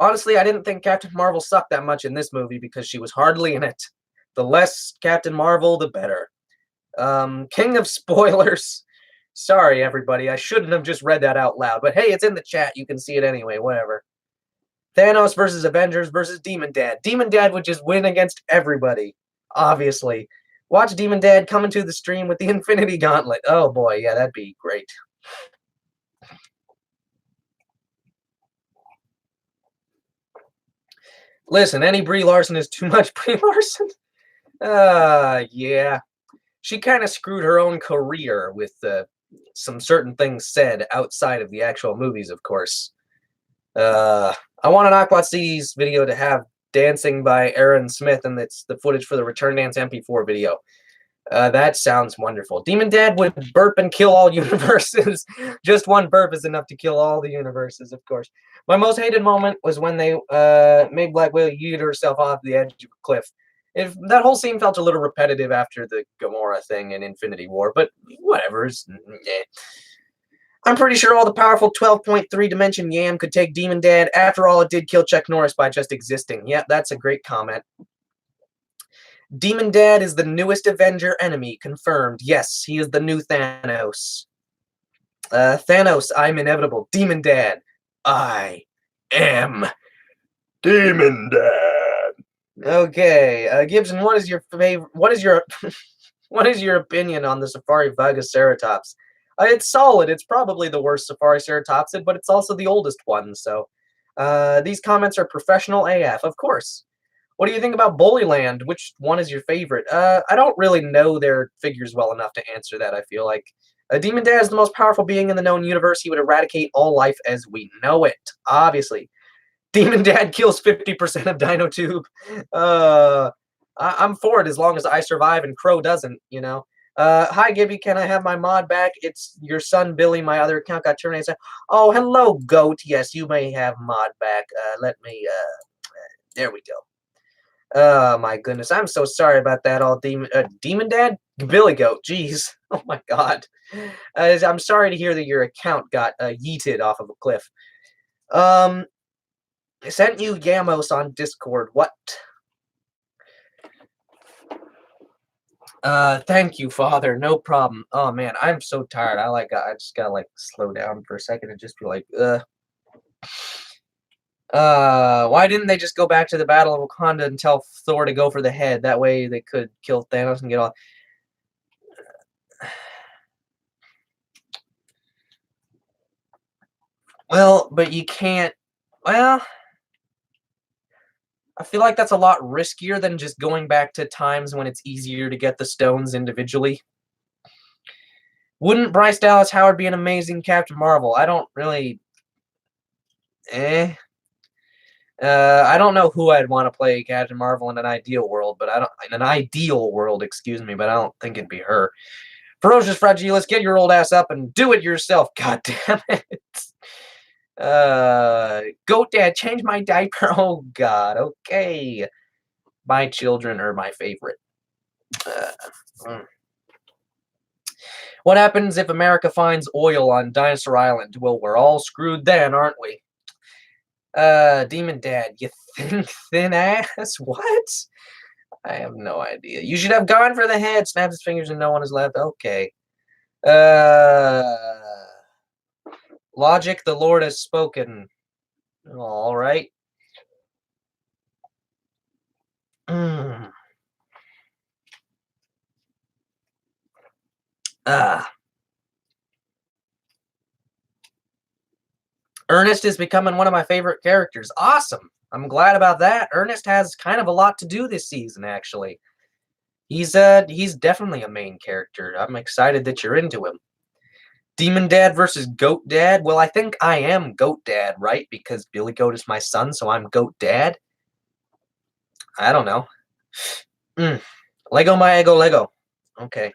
Honestly, I didn't think Captain Marvel sucked that much in this movie because she was hardly in it. The less Captain Marvel, the better. King of spoilers. Sorry, everybody. I shouldn't have just read that out loud. But hey, it's in the chat. You can see it anyway. Whatever. Thanos versus Avengers versus Demon Dad. Demon Dad would just win against everybody. Obviously. Watch Demon Dad come into the stream with the Infinity Gauntlet. Oh boy, yeah, that'd be great. Listen, any Brie Larson is too much Brie Larson. Yeah. She kind of screwed her own career with some certain things said outside of the actual movies, of course. I want an Aquat C's video to have dancing by Aaron Smith, and it's the footage for the Return Dance MP4 video. That sounds wonderful. Demon Dad would burp and kill all universes. Just one burp is enough to kill all the universes, of course. My most hated moment was when they made Black Widow yeet herself off the edge of a cliff. That whole scene felt a little repetitive after the Gamora thing in Infinity War, but whatever. I'm pretty sure all the powerful 12.3 dimension Yam could take Demon Dad. After all, it did kill Chuck Norris by just existing. Yeah, that's a great comment. Demon Dad is the newest Avenger enemy, confirmed. Yes, he is the new Thanos. Thanos, I'm inevitable. Demon Dad, I am Demon Dad. Okay, Gibson, what is your favorite? What is your what is your opinion on the Safari Vigaceratops? It's solid. It's probably the worst Safari Ceratopsid, but it's also the oldest one. So, these comments are professional AF, of course. What do you think about Bullyland? Which one is your favorite? I don't really know their figures well enough to answer that, I feel like. Demon Dad is the most powerful being in the known universe. He would eradicate all life as we know it, obviously. Demon Dad kills 50% of DinoTube. I'm for it as long as I survive and Crow doesn't, you know. Hi, Gibby, can I have my mod back? It's your son, Billy. My other account got terminated. Oh, hello, Goat. Yes, you may have mod back. Let me, there we go. Oh my goodness, I'm so sorry about that. All Demon Dad, Billy Goat. Jeez, oh my God. I'm sorry to hear that your account got yeeted off of a cliff. I sent you Yamos on Discord. What? Thank you, Father. No problem. Oh man, I'm so tired. I just gotta like slow down for a second and just be like, why didn't they just go back to the Battle of Wakanda and tell Thor to go for the head? That way they could kill Thanos and get all. Well, but you can't. Well, I feel like that's a lot riskier than just going back to times when it's easier to get the stones individually. Wouldn't Bryce Dallas Howard be an amazing Captain Marvel? I don't really. I don't know who I'd want to play Captain Marvel in an ideal world, but I don't in an ideal world, excuse me, but I don't think it'd be her. Ferocious Fragilis, get your old ass up and do it yourself. God damn it. Goat Dad, change my diaper. Oh God. Okay. My children are my favorite. What happens if America finds oil on Dinosaur Island? Well, we're all screwed then, aren't we? Demon Dad, you thin ass? What? I have no idea. You should have gone for the head. Snaps his fingers and no one is left. Okay. Logic, the Lord has spoken. All right. Mm. Ah. Ernest is becoming one of my favorite characters. Awesome. I'm glad about that. Ernest has kind of a lot to do this season, actually. He's definitely a main character. I'm excited that you're into him. Demon Dad versus Goat Dad. Well, I think I am Goat Dad, right? Because Billy Goat is my son, so I'm Goat Dad. I don't know. Lego my ego Lego. Okay.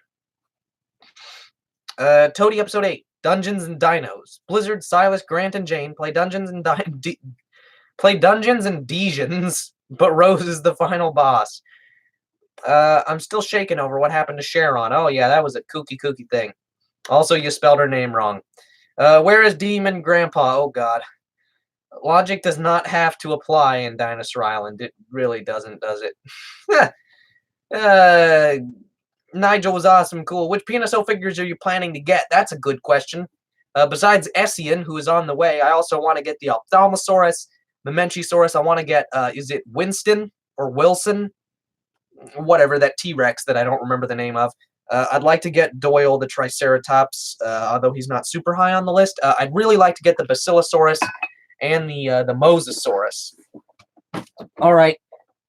Toady episode 8. Dungeons and Dinos. Blizzard, Silas, Grant, and Jane play Dungeons and play Dungeons and Desions, but Rose is the final boss. I'm still shaking over what happened to Sharon. Oh yeah, that was a kooky thing. Also, you spelled her name wrong. Where is Demon Grandpa? Oh god. Logic does not have to apply in Dinosaur Island. It really doesn't, does it? Nigel was awesome, cool. Which PNSO figures are you planning to get? That's a good question. Besides Essian, who is on the way, I also want to get the Ophthalmosaurus, the Mentisaurus. I want to get, is it Winston or Wilson? Whatever, that T-Rex that I don't remember the name of. I'd like to get Doyle the Triceratops, although he's not super high on the list. I'd really like to get the Basilosaurus and the Mosasaurus. All right,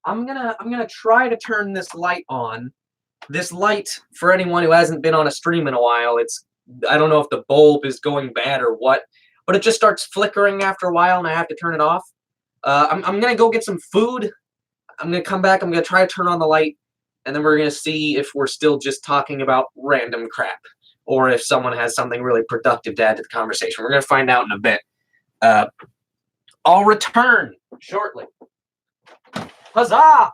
I'm gonna try to turn this light on. This light, for anyone who hasn't been on a stream in a while, I don't know if the bulb is going bad or what, but it just starts flickering after a while, and I have to turn it off. I'm gonna go get some food. I'm gonna come back. I'm gonna try to turn on the light, and then we're gonna see if we're still just talking about random crap, or if someone has something really productive to add to the conversation. We're gonna find out in a bit. I'll return shortly. Huzzah!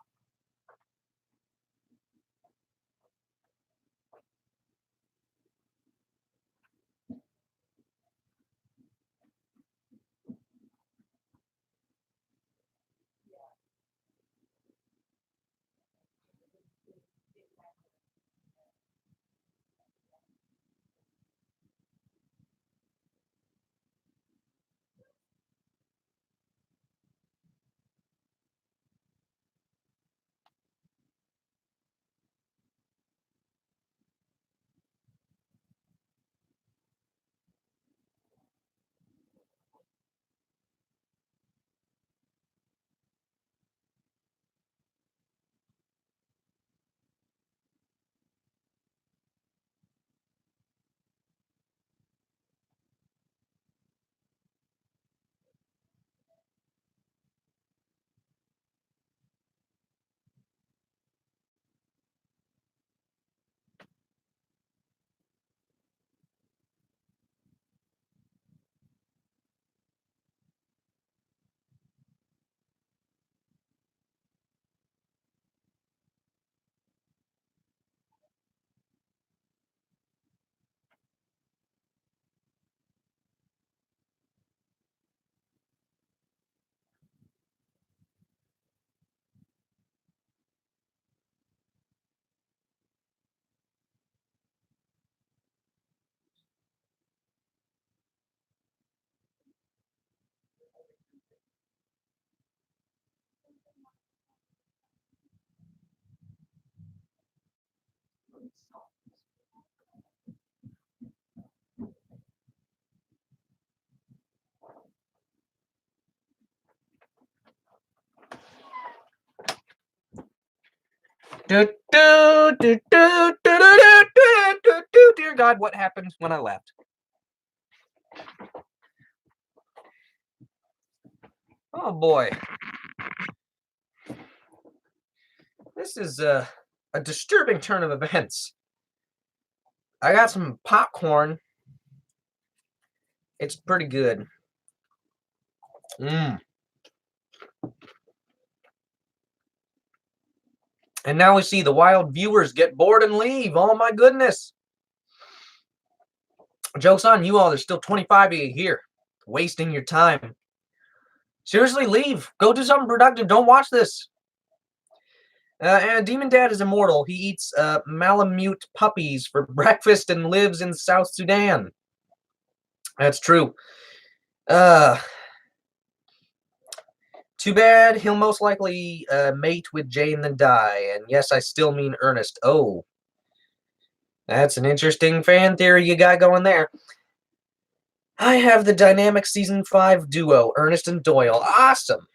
Dear God, what happened when I left? Oh boy. This is a disturbing turn of events. I got some popcorn. It's pretty good. And now we see the wild viewers get bored and leave. Oh my goodness. Joke's on you all. There's still 25 of you here. Wasting your time. Seriously, leave. Go do something productive. Don't watch this. And Demon Dad is immortal. He eats Malamute puppies for breakfast and lives in South Sudan. That's true. Too bad he'll most likely mate with Jane then die. And yes, I still mean Ernest. Oh, that's an interesting fan theory you got going there. I have the dynamic season 5 duo, Ernest and Doyle. Awesome.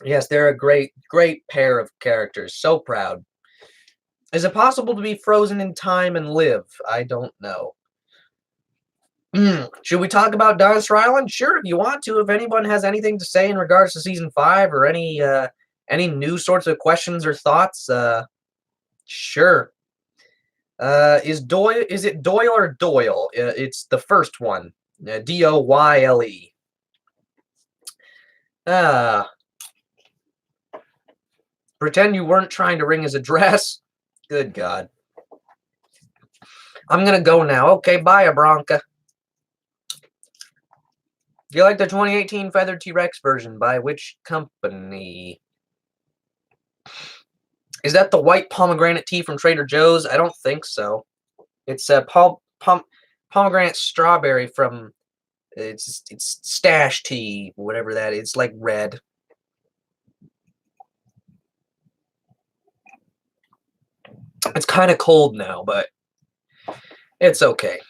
Yes, they're a great pair of characters. So proud. Is it possible to be frozen in time and live? I don't know. Should we talk about Dinosaur Island? Sure, if you want to. If anyone has anything to say in regards to season 5 or any new sorts of questions or thoughts, sure. Is it Doyle or Doyle? It's the first one. Doyle. Pretend you weren't trying to ring his address. Good God. I'm gonna go now. Okay, bye, Abranca. Do you like the 2018 Feathered T-Rex version? By which company? Is that the white pomegranate tea from Trader Joe's? I don't think so. It's pomegranate strawberry from it's stash tea, whatever that is. It's like red. It's kind of cold now, but it's okay.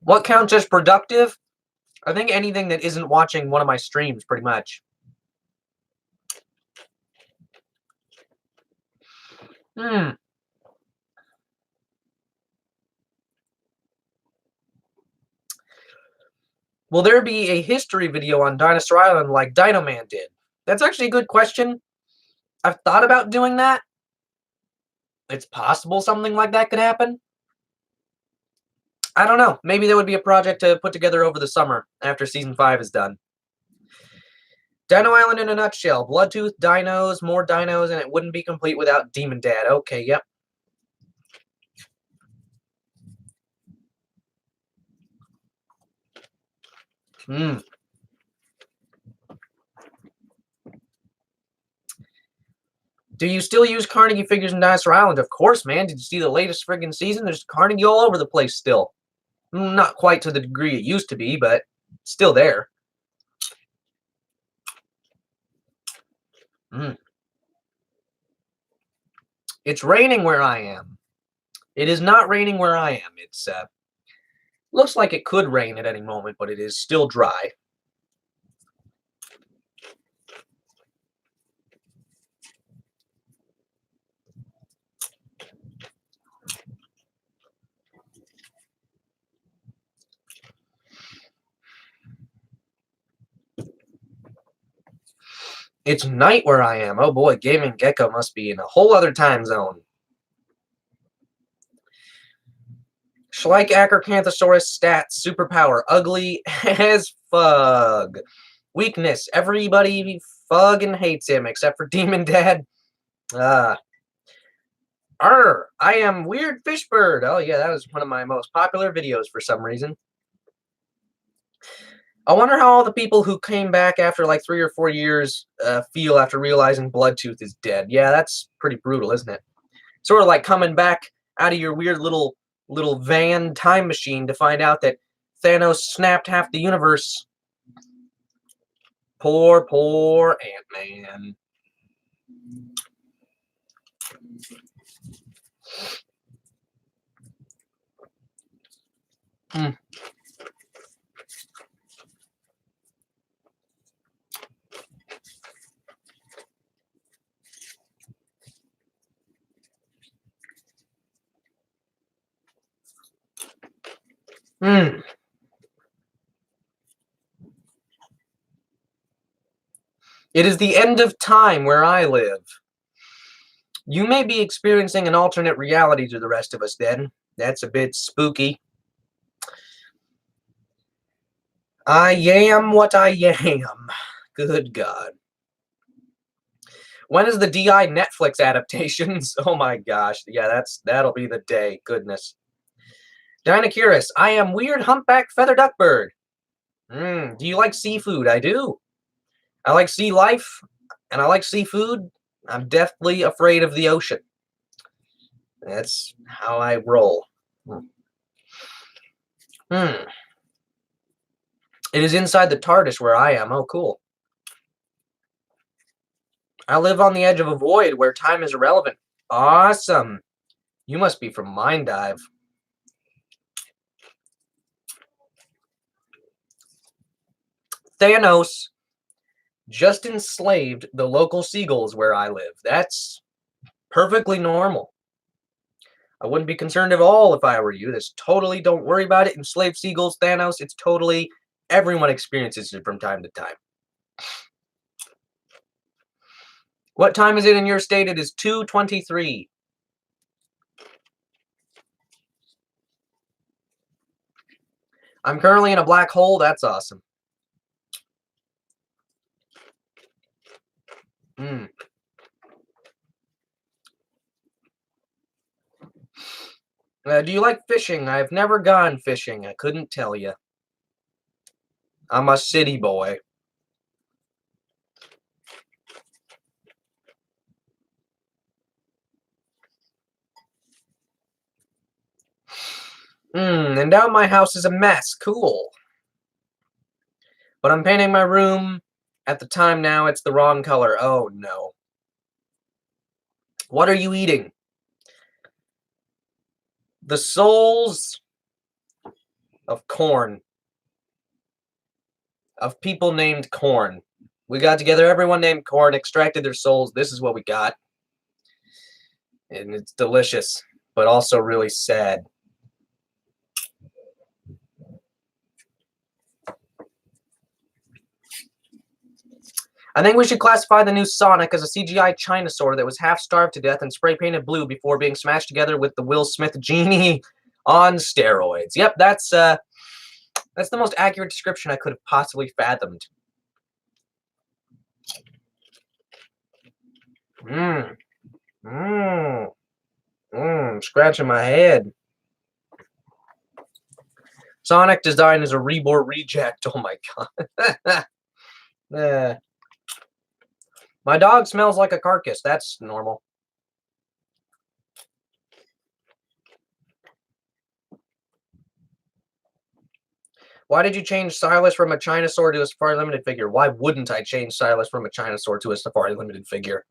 What counts as productive? I think anything that isn't watching one of my streams, pretty much. Will there be a history video on Dinosaur Island like Dino Man did? That's actually a good question. I've thought about doing that. It's possible something like that could happen. I don't know. Maybe that would be a project to put together over the summer after season 5 is done. Dino Island in a nutshell. Bloodtooth, dinos, more dinos, and it wouldn't be complete without Demon Dad. Okay, yep. Do you still use Carnegie figures in Dinosaur Island? Of course, man. Did you see the latest friggin' season? There's Carnegie all over the place still. Not quite to the degree it used to be, but still there. It's raining where I am. It is not raining where I am. It's looks like it could rain at any moment, but it is still dry. It's night where I am. Oh boy, Gaming Gecko must be in a whole other time zone. Schleich Acrocanthosaurus stats, superpower, ugly as fug. Weakness, everybody fucking hates him except for Demon Dad. I am Weird Fishbird. Oh yeah, that was one of my most popular videos for some reason. I wonder how all the people who came back after like 3 or 4 years feel after realizing Bloodtooth is dead. Yeah, that's pretty brutal, isn't it? Sort of like coming back out of your weird little van time machine to find out that Thanos snapped half the universe. Poor Ant-Man. It is the end of time where I live. You may be experiencing an alternate reality to the rest of us then. That's a bit spooky. I am what I am. Good God. When is the DI Netflix adaptations? Oh my gosh. Yeah, that'll be the day. Goodness. Dinosaurus, I am weird humpback feather duckbird. Do you like seafood? I do. I like sea life, and I like seafood. I'm deathly afraid of the ocean. That's how I roll. It is inside the TARDIS where I am. Oh, cool. I live on the edge of a void where time is irrelevant. Awesome. You must be from Mind Dive. Thanos just enslaved the local seagulls where I live. That's perfectly normal. I wouldn't be concerned at all if I were you. That's totally, don't worry about it. Enslaved seagulls, Thanos, it's totally, everyone experiences it from time to time. What time is it in your state? It is 2:23. I'm currently in a black hole. That's awesome. Hmm. Do you like fishing? I've never gone fishing. I couldn't tell you. I'm a city boy. And now my house is a mess. Cool. But I'm painting my room. At the time now, it's the wrong color. Oh, no. What are you eating? The souls of corn. Of people named Corn. We got together, everyone named Corn, extracted their souls. This is what we got. And it's delicious, but also really sad. I think we should classify the new Sonic as a CGI Chinasaur that was half starved to death and spray painted blue before being smashed together with the Will Smith genie on steroids. Yep, that's the most accurate description I could have possibly fathomed. Mmm. Mmm. Mmm. Scratching my head. Sonic design is a reborn reject. Oh my god. My dog smells like a carcass. That's normal. Why did you change Silas from a Chinasaur to a Safari Limited figure? Why wouldn't I change Silas from a Chinasaur to a Safari Limited figure?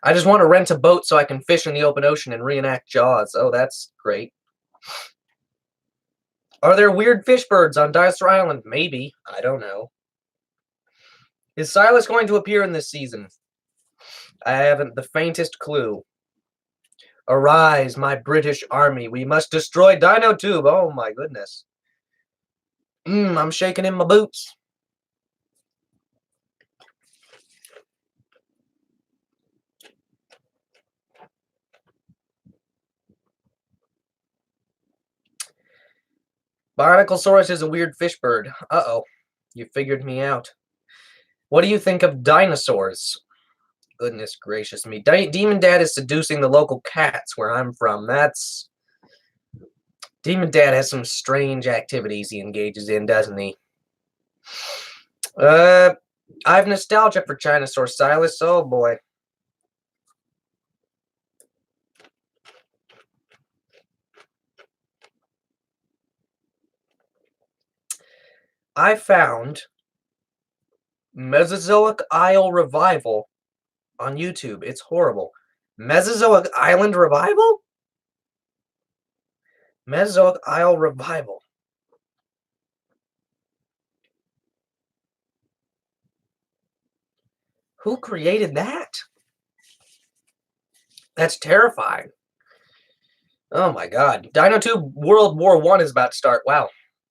I just want to rent a boat so I can fish in the open ocean and reenact Jaws. Oh, that's great. Are there weird fish birds on Dinosaur Island? Maybe. I don't know. Is Silas going to appear in this season? I haven't the faintest clue. Arise, my British army. We must destroy Dino Tube. Oh, my goodness. I'm shaking in my boots. Barnaclesaurus is a weird fish bird. Uh-oh. You figured me out. What do you think of dinosaurs? Goodness gracious me. Demon Dad is seducing the local cats where I'm from. That's... Demon Dad has some strange activities he engages in, doesn't he? I have nostalgia for Chinasaur Silas. Oh, boy. I found Mesozoic Isle Revival on YouTube. It's horrible. Mesozoic Island Revival? Mesozoic Isle Revival. Who created that? That's terrifying. Oh my god. DinoTube World War I is about to start. Wow.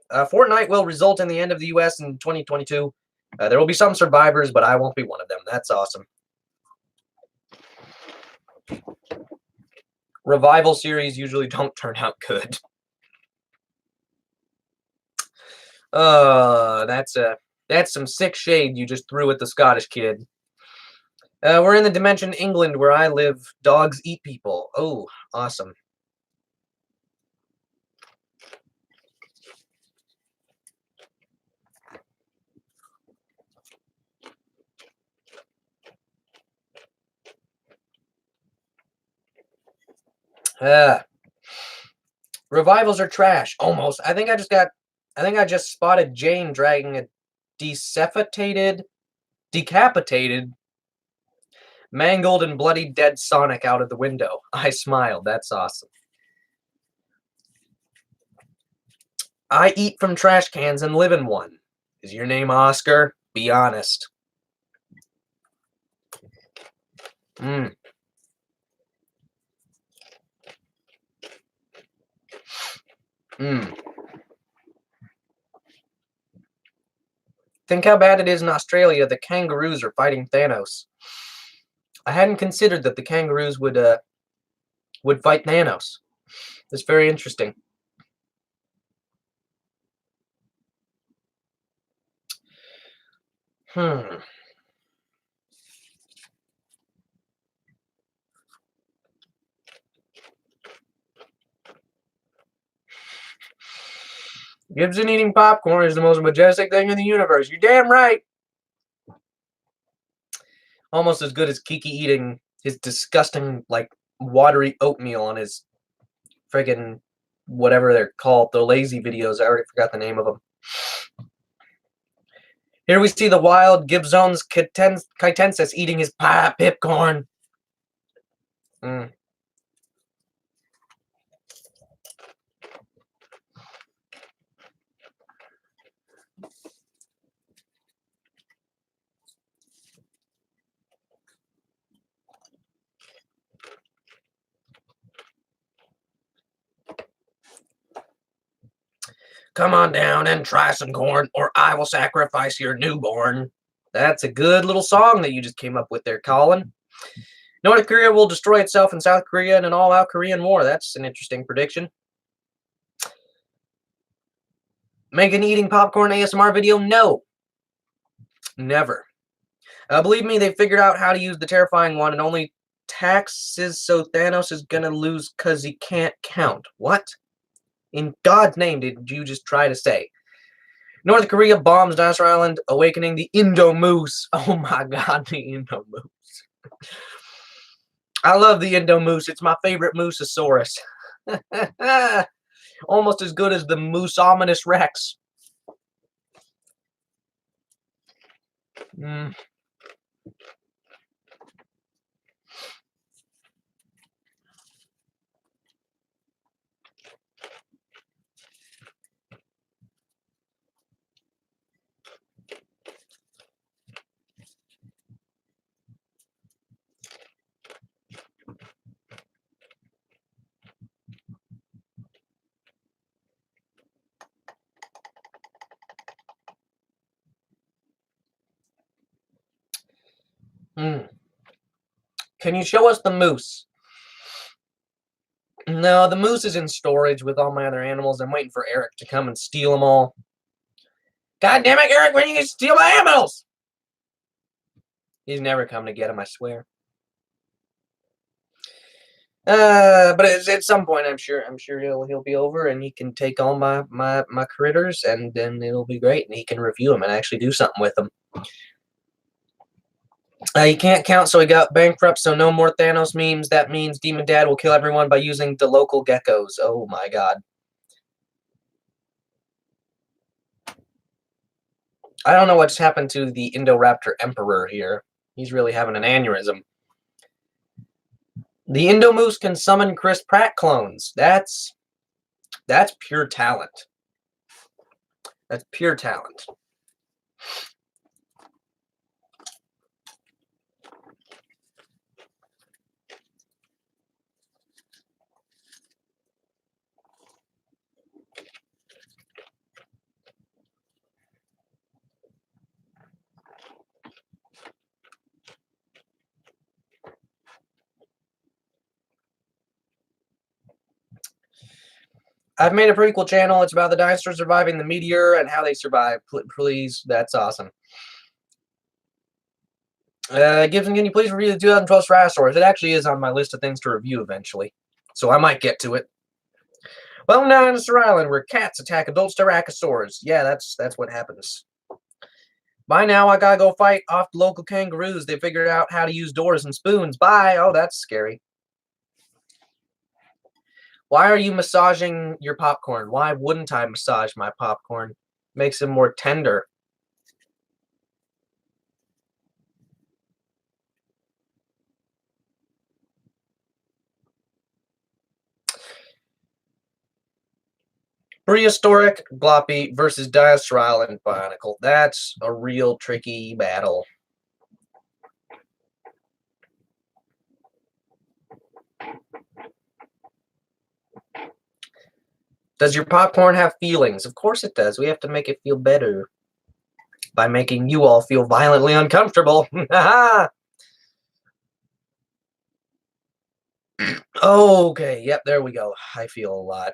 Fortnite will result in the end of the US in 2022. There will be some survivors, but I won't be one of them. That's awesome. Revival series usually don't turn out good. That's some sick shade you just threw at the Scottish kid. We're in the dimension England where I live. Dogs eat people. Oh, awesome. Revivals are trash. Almost. I think I just spotted Jane dragging a decapitated, mangled and bloody dead Sonic out of the window. I smiled. That's awesome. I eat from trash cans and live in one. Is your name Oscar? Be honest. Mmm. Mmm. Think how bad it is in Australia. The kangaroos are fighting Thanos. I hadn't considered that the kangaroos would fight Thanos. It's very interesting. Gibson eating popcorn is the most majestic thing in the universe. You're damn right. Almost as good as Kiki eating his disgusting, like, watery oatmeal on his friggin' whatever they're called, the lazy videos. I already forgot the name of them. Here we see the wild Gibson's Kitensis eating his pipcorn. Come on down and try some corn, or I will sacrifice your newborn. That's a good little song that you just came up with there, Colin. North Korea will destroy itself in South Korea in an all-out Korean war. That's an interesting prediction. Make an eating popcorn ASMR video? No. Never. Believe me, they figured out how to use the terrifying one and only taxes, so Thanos is gonna lose because he can't count. What? In God's name did you just try to say? North Korea bombs Dinosaur Island, awakening the Indo Moose. Oh my God, the Indo Moose. I love the Indo Moose. It's my favorite Moososaurus. Almost as good as the Moosominous Rex. Can you show us the moose? No, the moose is in storage with all my other animals. I'm waiting for Eric to come and steal them all. God damn it, Eric, when are you gonna steal my animals? He's never come to get them, I swear. But at some point, I'm sure he'll be over and he can take all my critters, and then it'll be great, and he can review them and actually do something with them. He can't count, so he got bankrupt, so no more Thanos memes. That means Demon Dad will kill everyone by using the local geckos. Oh my God. I don't know what's happened to the Indoraptor Emperor here. He's really having an aneurysm. The Indomoose can summon Chris Pratt clones. That's pure talent. That's pure talent. I've made a prequel channel. It's about the dinosaurs surviving the meteor and how they survive. Please, that's awesome. Gibson, can you please review the 2012 Tyrannosaurus? It actually is on my list of things to review eventually, so I might get to it. Well, now Dinosaur Island, where cats attack adult Styracosaurs. Yeah, that's what happens. By now, I gotta go fight off the local kangaroos. They figured out how to use doors and spoons. Bye. Oh, that's scary. Why are you massaging your popcorn? Why wouldn't I massage my popcorn? Makes it more tender. Prehistoric, Gloppy versus Diastral and Bionicle. That's a real tricky battle. Does your popcorn have feelings? Of course it does. We have to make it feel better by making you all feel violently uncomfortable. Okay, yep, there we go. I feel a lot.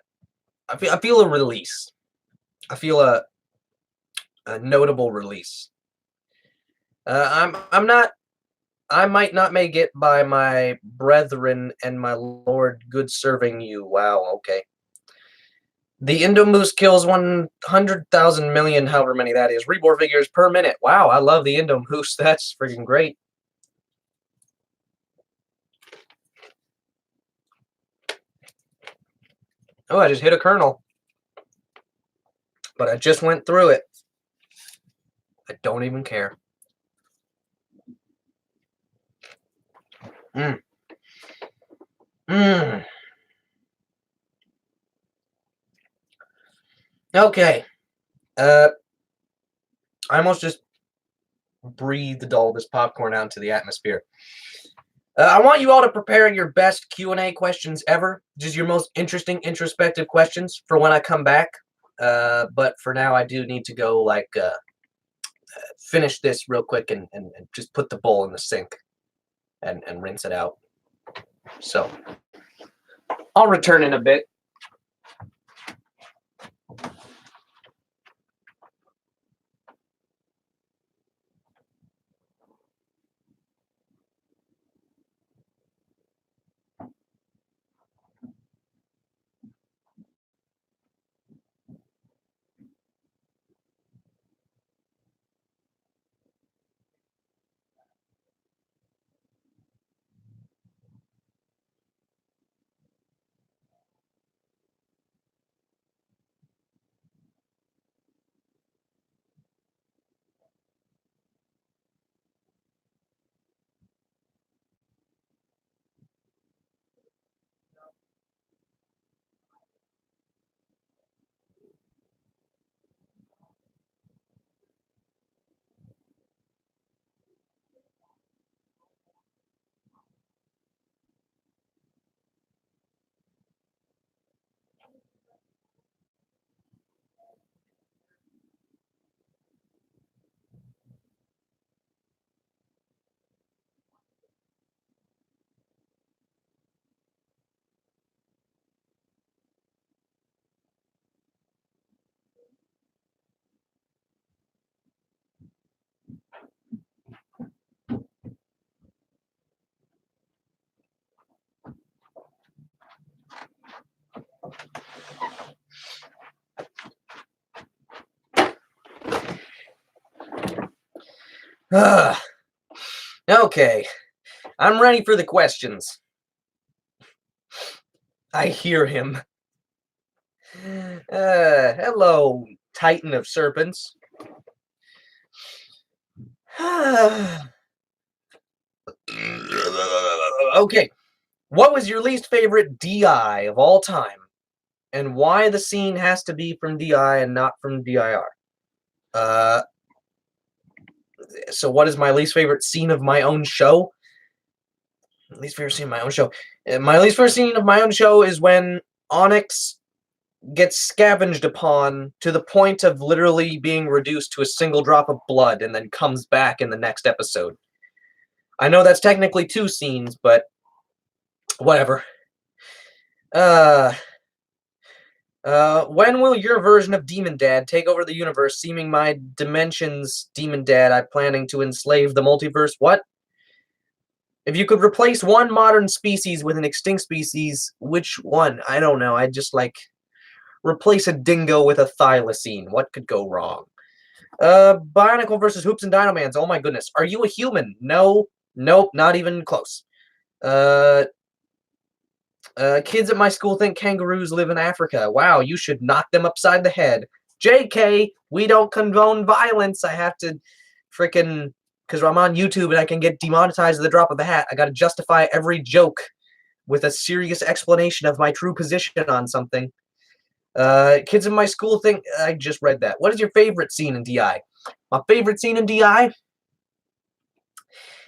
I feel a release. I feel a notable release. I'm not. I might not make it by my brethren and my lord good serving you. Wow. Okay. The Indomoose kills 100,000 million, however many that is, reborn figures per minute. Wow, I love the Indomoose. That's freaking great. Oh, I just hit a kernel. But I just went through it. I don't even care. Mmm. Mmm. Okay. I almost just breathed all this popcorn out into the atmosphere. I want you all to prepare your best Q&A questions ever. Just your most interesting, introspective questions for when I come back. But for now, I do need to go, finish this real quick and just put the bowl in the sink and rinse it out. So, I'll return in a bit. Okay, I'm ready for the questions. I hear him. Hello, Titan of Serpents. Okay, what was your least favorite DI of all time? And why the scene has to be from DI and not from DIR? Uh, so what is my least favorite scene of my own show? Least favorite scene of my own show. My least favorite scene of my own show is when Onyx gets scavenged upon to the point of literally being reduced to a single drop of blood and then comes back in the next episode. I know that's technically 2 scenes, but whatever. When will your version of Demon Dad take over the universe, seeming my dimensions Demon Dad I'm planning to enslave the multiverse? What? If you could replace one modern species with an extinct species, which one? I don't know. I'd just, replace a dingo with a thylacine. What could go wrong? Bionicle versus Hoops and Dinomans. Oh my goodness. Are you a human? No. Nope, not even close. Kids at my school think kangaroos live in Africa. Wow, you should knock them upside the head. JK, we don't condone violence. I have to frickin' because I'm on YouTube and I can get demonetized at the drop of a hat. I gotta justify every joke with a serious explanation of my true position on something. Kids in my school think I just read that. What is your favorite scene in DI? My favorite scene in DI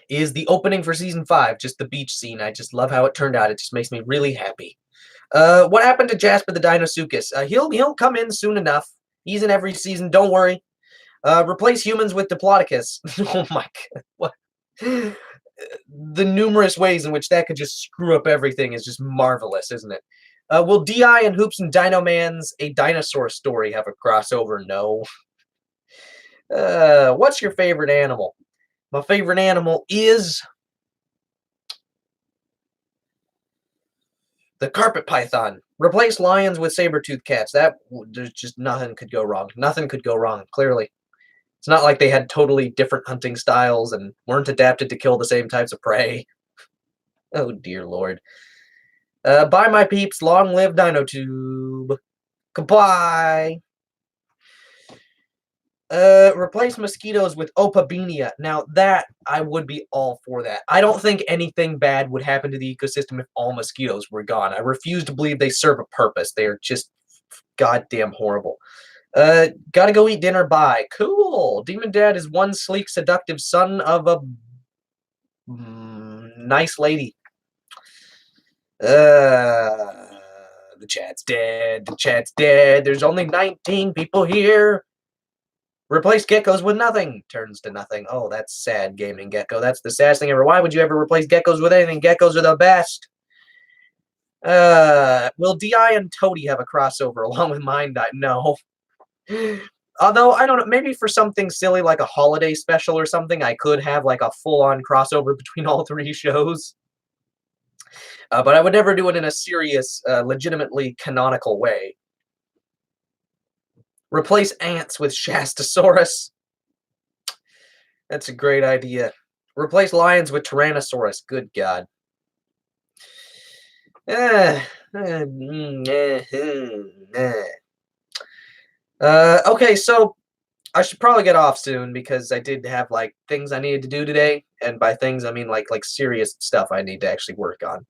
is the opening for season 5, just the beach scene. I just love how it turned out. It just makes me really happy. What happened to Jasper the Dinosuchus? He'll come in soon enough. He's in every season. Don't worry. Replace humans with Diplodocus. Oh my god! What? The numerous ways in which that could just screw up everything is just marvelous, isn't it? Will DI and Hoops and Dino Man's A Dinosaur Story have a crossover? No. What's your favorite animal? My favorite animal is the carpet python. Replace lions with saber-toothed cats. There's just nothing could go wrong. Nothing could go wrong, clearly. It's not like they had totally different hunting styles and weren't adapted to kill the same types of prey. Oh, dear Lord. Bye, my peeps. Long live DinoTube. Goodbye. Replace mosquitoes with opabinia. Now, that, I would be all for that. I don't think anything bad would happen to the ecosystem if all mosquitoes were gone. I refuse to believe they serve a purpose. They are just goddamn horrible. Gotta go eat dinner. Bye. Cool. Demon Dad is one sleek, seductive son of a nice lady. The chat's dead. The chat's dead. There's only 19 people here. Replace geckos with nothing. Turns to nothing. Oh, that's sad, Gaming Gecko. That's the saddest thing ever. Why would you ever replace geckos with anything? Geckos are the best. Will DI and Toady have a crossover along with Mind Eye? No. Although, I don't know, maybe for something silly like a holiday special or something, I could have like a full-on crossover between all 3 shows. But I would never do it in a serious, legitimately canonical way. Replace ants with Shastasaurus. That's a great idea. Replace lions with Tyrannosaurus. Good God. Okay, so I should probably get off soon because I did have like things I needed to do today, and by things I mean like serious stuff I need to actually work on.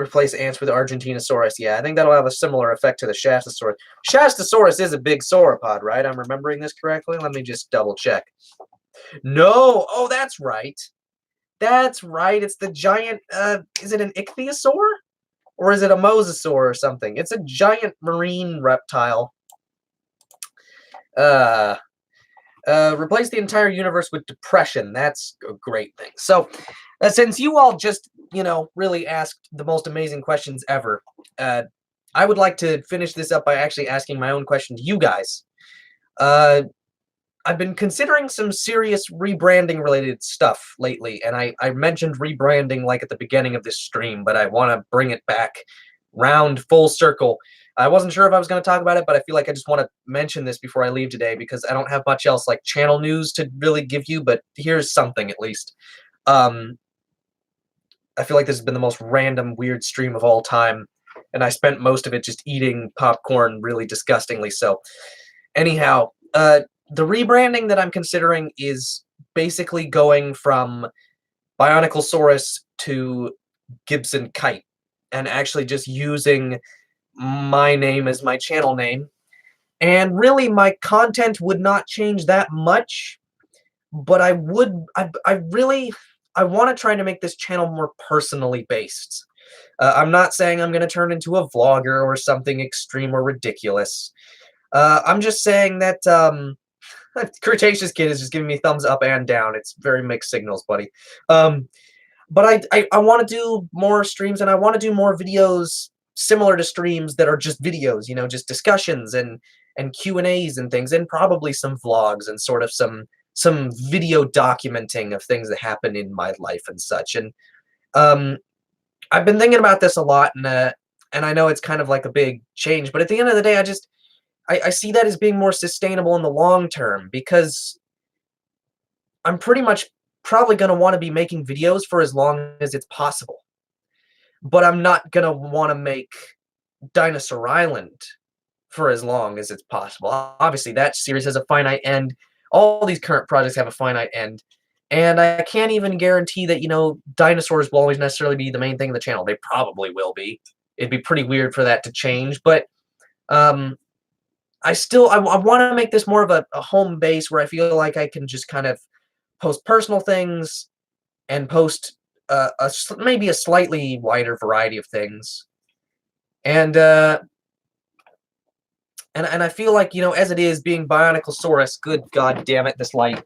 Replace ants with Argentinosaurus. Yeah, I think that'll have a similar effect to the Shastasaurus. Shastasaurus is a big sauropod, right? I'm remembering this correctly. Let me just double check. No, oh, that's right. That's right. It's the giant. Is it an ichthyosaur? Or is it a mosasaur or something? It's a giant marine reptile. Replace the entire universe with depression. That's a great thing. So, since you all just, really asked the most amazing questions ever, I would like to finish this up by actually asking my own question to you guys. I've been considering some serious rebranding related stuff lately, and I mentioned rebranding like at the beginning of this stream, but I want to bring it back round full circle. I wasn't sure if I was going to talk about it, but I feel like I just want to mention this before I leave today because I don't have much else like channel news to really give you, but here's something at least. I feel like this has been the most random, weird stream of all time, and I spent most of it just eating popcorn really disgustingly. So, anyhow, the rebranding that I'm considering is basically going from Bioniclesaurus to Gibson Kite, and actually just using my name as my channel name. And really, my content would not change that much, but I want to try to make this channel more personally based. I'm not saying I'm going to turn into a vlogger or something extreme or ridiculous. I'm just saying that, Cretaceous Kid is just giving me thumbs up and down. It's very mixed signals, buddy. But I want to do more streams, and I want to do more videos similar to streams that are just videos, just discussions and Q&As and things, and probably some vlogs and sort of some video documenting of things that happen in my life and such. And I've been thinking about this a lot, and I know it's kind of like a big change, but at the end of the day, I see that as being more sustainable in the long term, because I'm pretty much probably going to want to be making videos for as long as it's possible. But I'm not going to want to make Dinosaur Island for as long as it's possible. Obviously, that series has a finite end. All these current projects have a finite end. And I can't even guarantee that, dinosaurs will always necessarily be the main thing in the channel. They probably will be. It'd be pretty weird for that to change. But I want to make this more of a home base where I feel like I can just kind of post personal things and post maybe a slightly wider variety of things. And I feel like, as it is, being Bioniclesaurus, good god damn it, this light.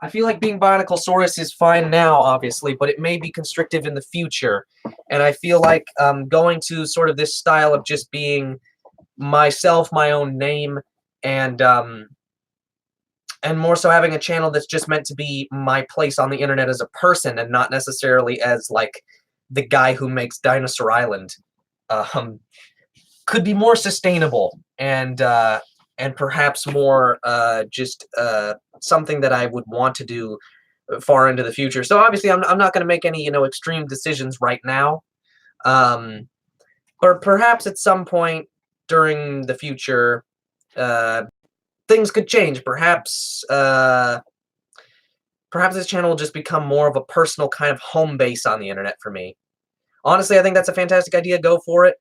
I feel like being Bioniclesaurus is fine now, obviously, but it may be constrictive in the future. And I feel like going to sort of this style of just being myself, my own name, and more so having a channel that's just meant to be my place on the internet as a person and not necessarily as, like, the guy who makes Dinosaur Island, could be more sustainable and perhaps more just something that I would want to do far into the future. So obviously I'm not going to make any, extreme decisions right now. But perhaps at some point during the future, things could change. Perhaps this channel will just become more of a personal kind of home base on the internet for me. Honestly, I think that's a fantastic idea. Go for it.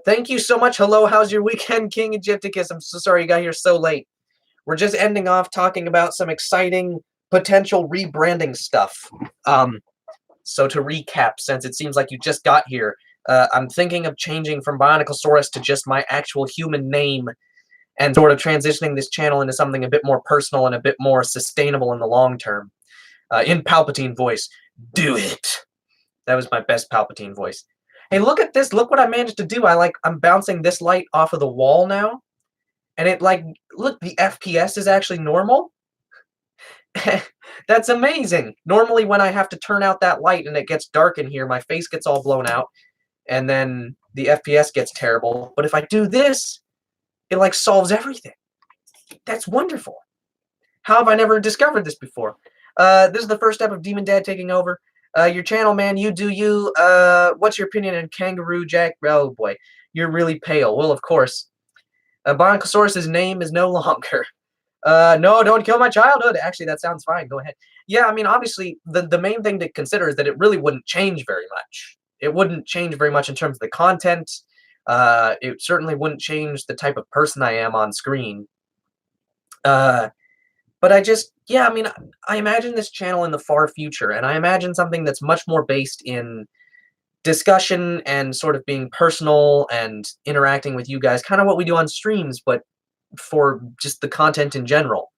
Thank you so much. Hello, how's your weekend, King Egypticus? I'm so sorry you got here so late. We're just ending off talking about some exciting potential rebranding stuff. So to recap, since it seems like you just got here, I'm thinking of changing from Bioniclesaurus to just my actual human name and sort of transitioning this channel into something a bit more personal and a bit more sustainable in the long term. In Palpatine voice, do it. That was my best Palpatine voice. Hey, look at this. Look what I managed to do. I'm bouncing this light off of the wall now. And it, look, the FPS is actually normal. That's amazing. Normally when I have to turn out that light and it gets dark in here, my face gets all blown out. And then the FPS gets terrible. But if I do this, it, solves everything. That's wonderful. How have I never discovered this before? This is the first step of Demon Dad taking over. Your channel, man, you do you. What's your opinion on Kangaroo Jack? Oh, boy. You're really pale. Well, of course. Bioniclesaurus' name is no longer. No, don't kill my childhood. Actually, that sounds fine. Go ahead. Yeah, I mean, obviously, the main thing to consider is that it really wouldn't change very much. It wouldn't change very much in terms of the content. It certainly wouldn't change the type of person I am on screen. But yeah, I mean, I imagine this channel in the far future, and I imagine something that's much more based in discussion and sort of being personal and interacting with you guys, kind of what we do on streams, but for just the content in general.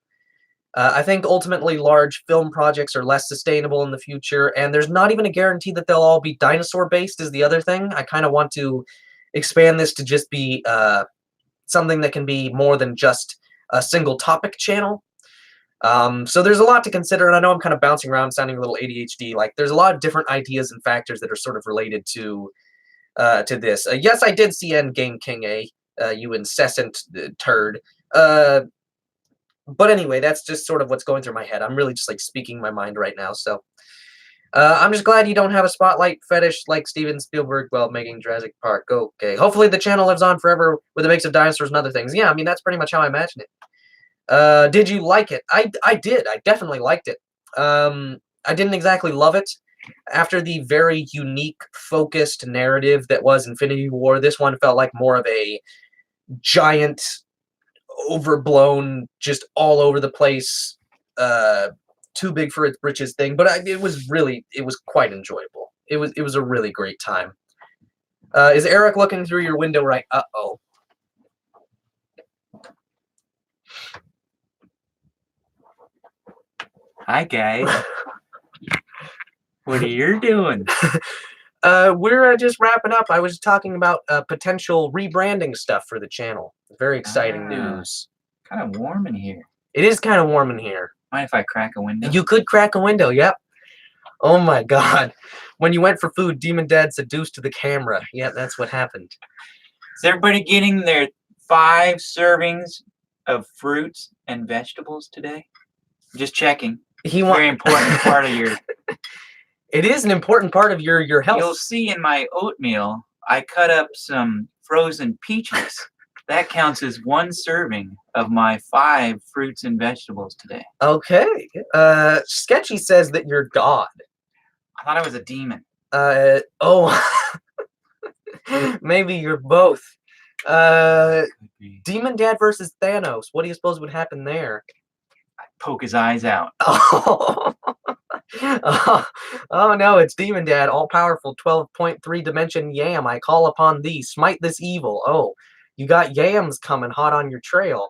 I think ultimately large film projects are less sustainable in the future, and there's not even a guarantee that they'll all be dinosaur-based is the other thing. I kind of want to expand this to just be something that can be more than just a single topic channel. So there's a lot to consider, and I know I'm kind of bouncing around, sounding a little ADHD. There's a lot of different ideas and factors that are sort of related to this. Yes, I did see Endgame King A, you incessant turd. But anyway, that's just sort of what's going through my head. I'm really just speaking my mind right now. So I'm just glad you don't have a spotlight fetish like Steven Spielberg while making Jurassic Park. Okay. Hopefully the channel lives on forever with a mix of dinosaurs and other things. Yeah, I mean, that's pretty much how I imagine it. Did you like it? I did. I definitely liked it. I didn't exactly love it. After the very unique, focused narrative that was Infinity War, this one felt like more of a giant, overblown, just all over the place, too big for its britches thing. But it was quite enjoyable. It was a really great time. Is Eric looking through your window right? Uh-oh. Hi, guys. What are you doing? We're just wrapping up. I was talking about potential rebranding stuff for the channel. Very exciting news. Kind of warm in here. It is kind of warm in here. Mind if I crack a window? You could crack a window, yep. Oh my god. When you went for food, Demon Dad seduced to the camera. Yeah, that's what happened. Is everybody getting their 5 servings of fruits and vegetables today? Just checking. He Very important part of your. It is an important part of your health. You'll see in my oatmeal, I cut up some frozen peaches. That counts as 1 serving of my 5 fruits and vegetables today. Okay. Sketchy says that you're God. I thought I was a demon. Oh, maybe you're both. Could be. Demon Dad versus Thanos. What do you suppose would happen there? Poke his eyes out. Oh, oh no, it's Demon Dad, all powerful 12.3 dimension yam. I call upon thee, smite this evil. Oh, you got yams coming hot on your trail.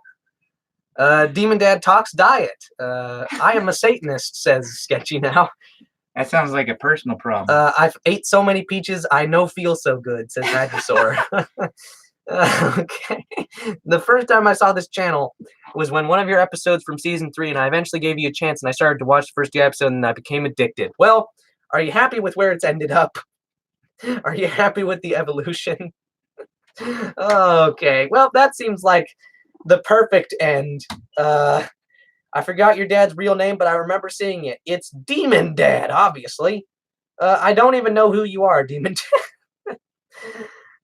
Demon Dad talks diet. I am a Satanist, says Sketchy now. That sounds like a personal problem. I've ate so many peaches, I no feel so good, says Magisaur. Okay. The first time I saw this channel was when one of your episodes from season 3, and I eventually gave you a chance, and I started to watch the first 2 episodes, and I became addicted. Well, are you happy with where it's ended up? Are you happy with the evolution? Okay. Well, that seems like the perfect end. I forgot your dad's real name, but I remember seeing it. It's Demon Dad, obviously. I don't even know who you are, Demon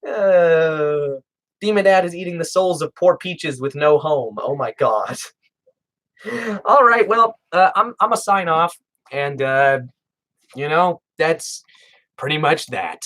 Dad. Demon Dad is eating the souls of poor peaches with no home. Oh my god. All right, well, I'm a sign off, and you know, that's pretty much that.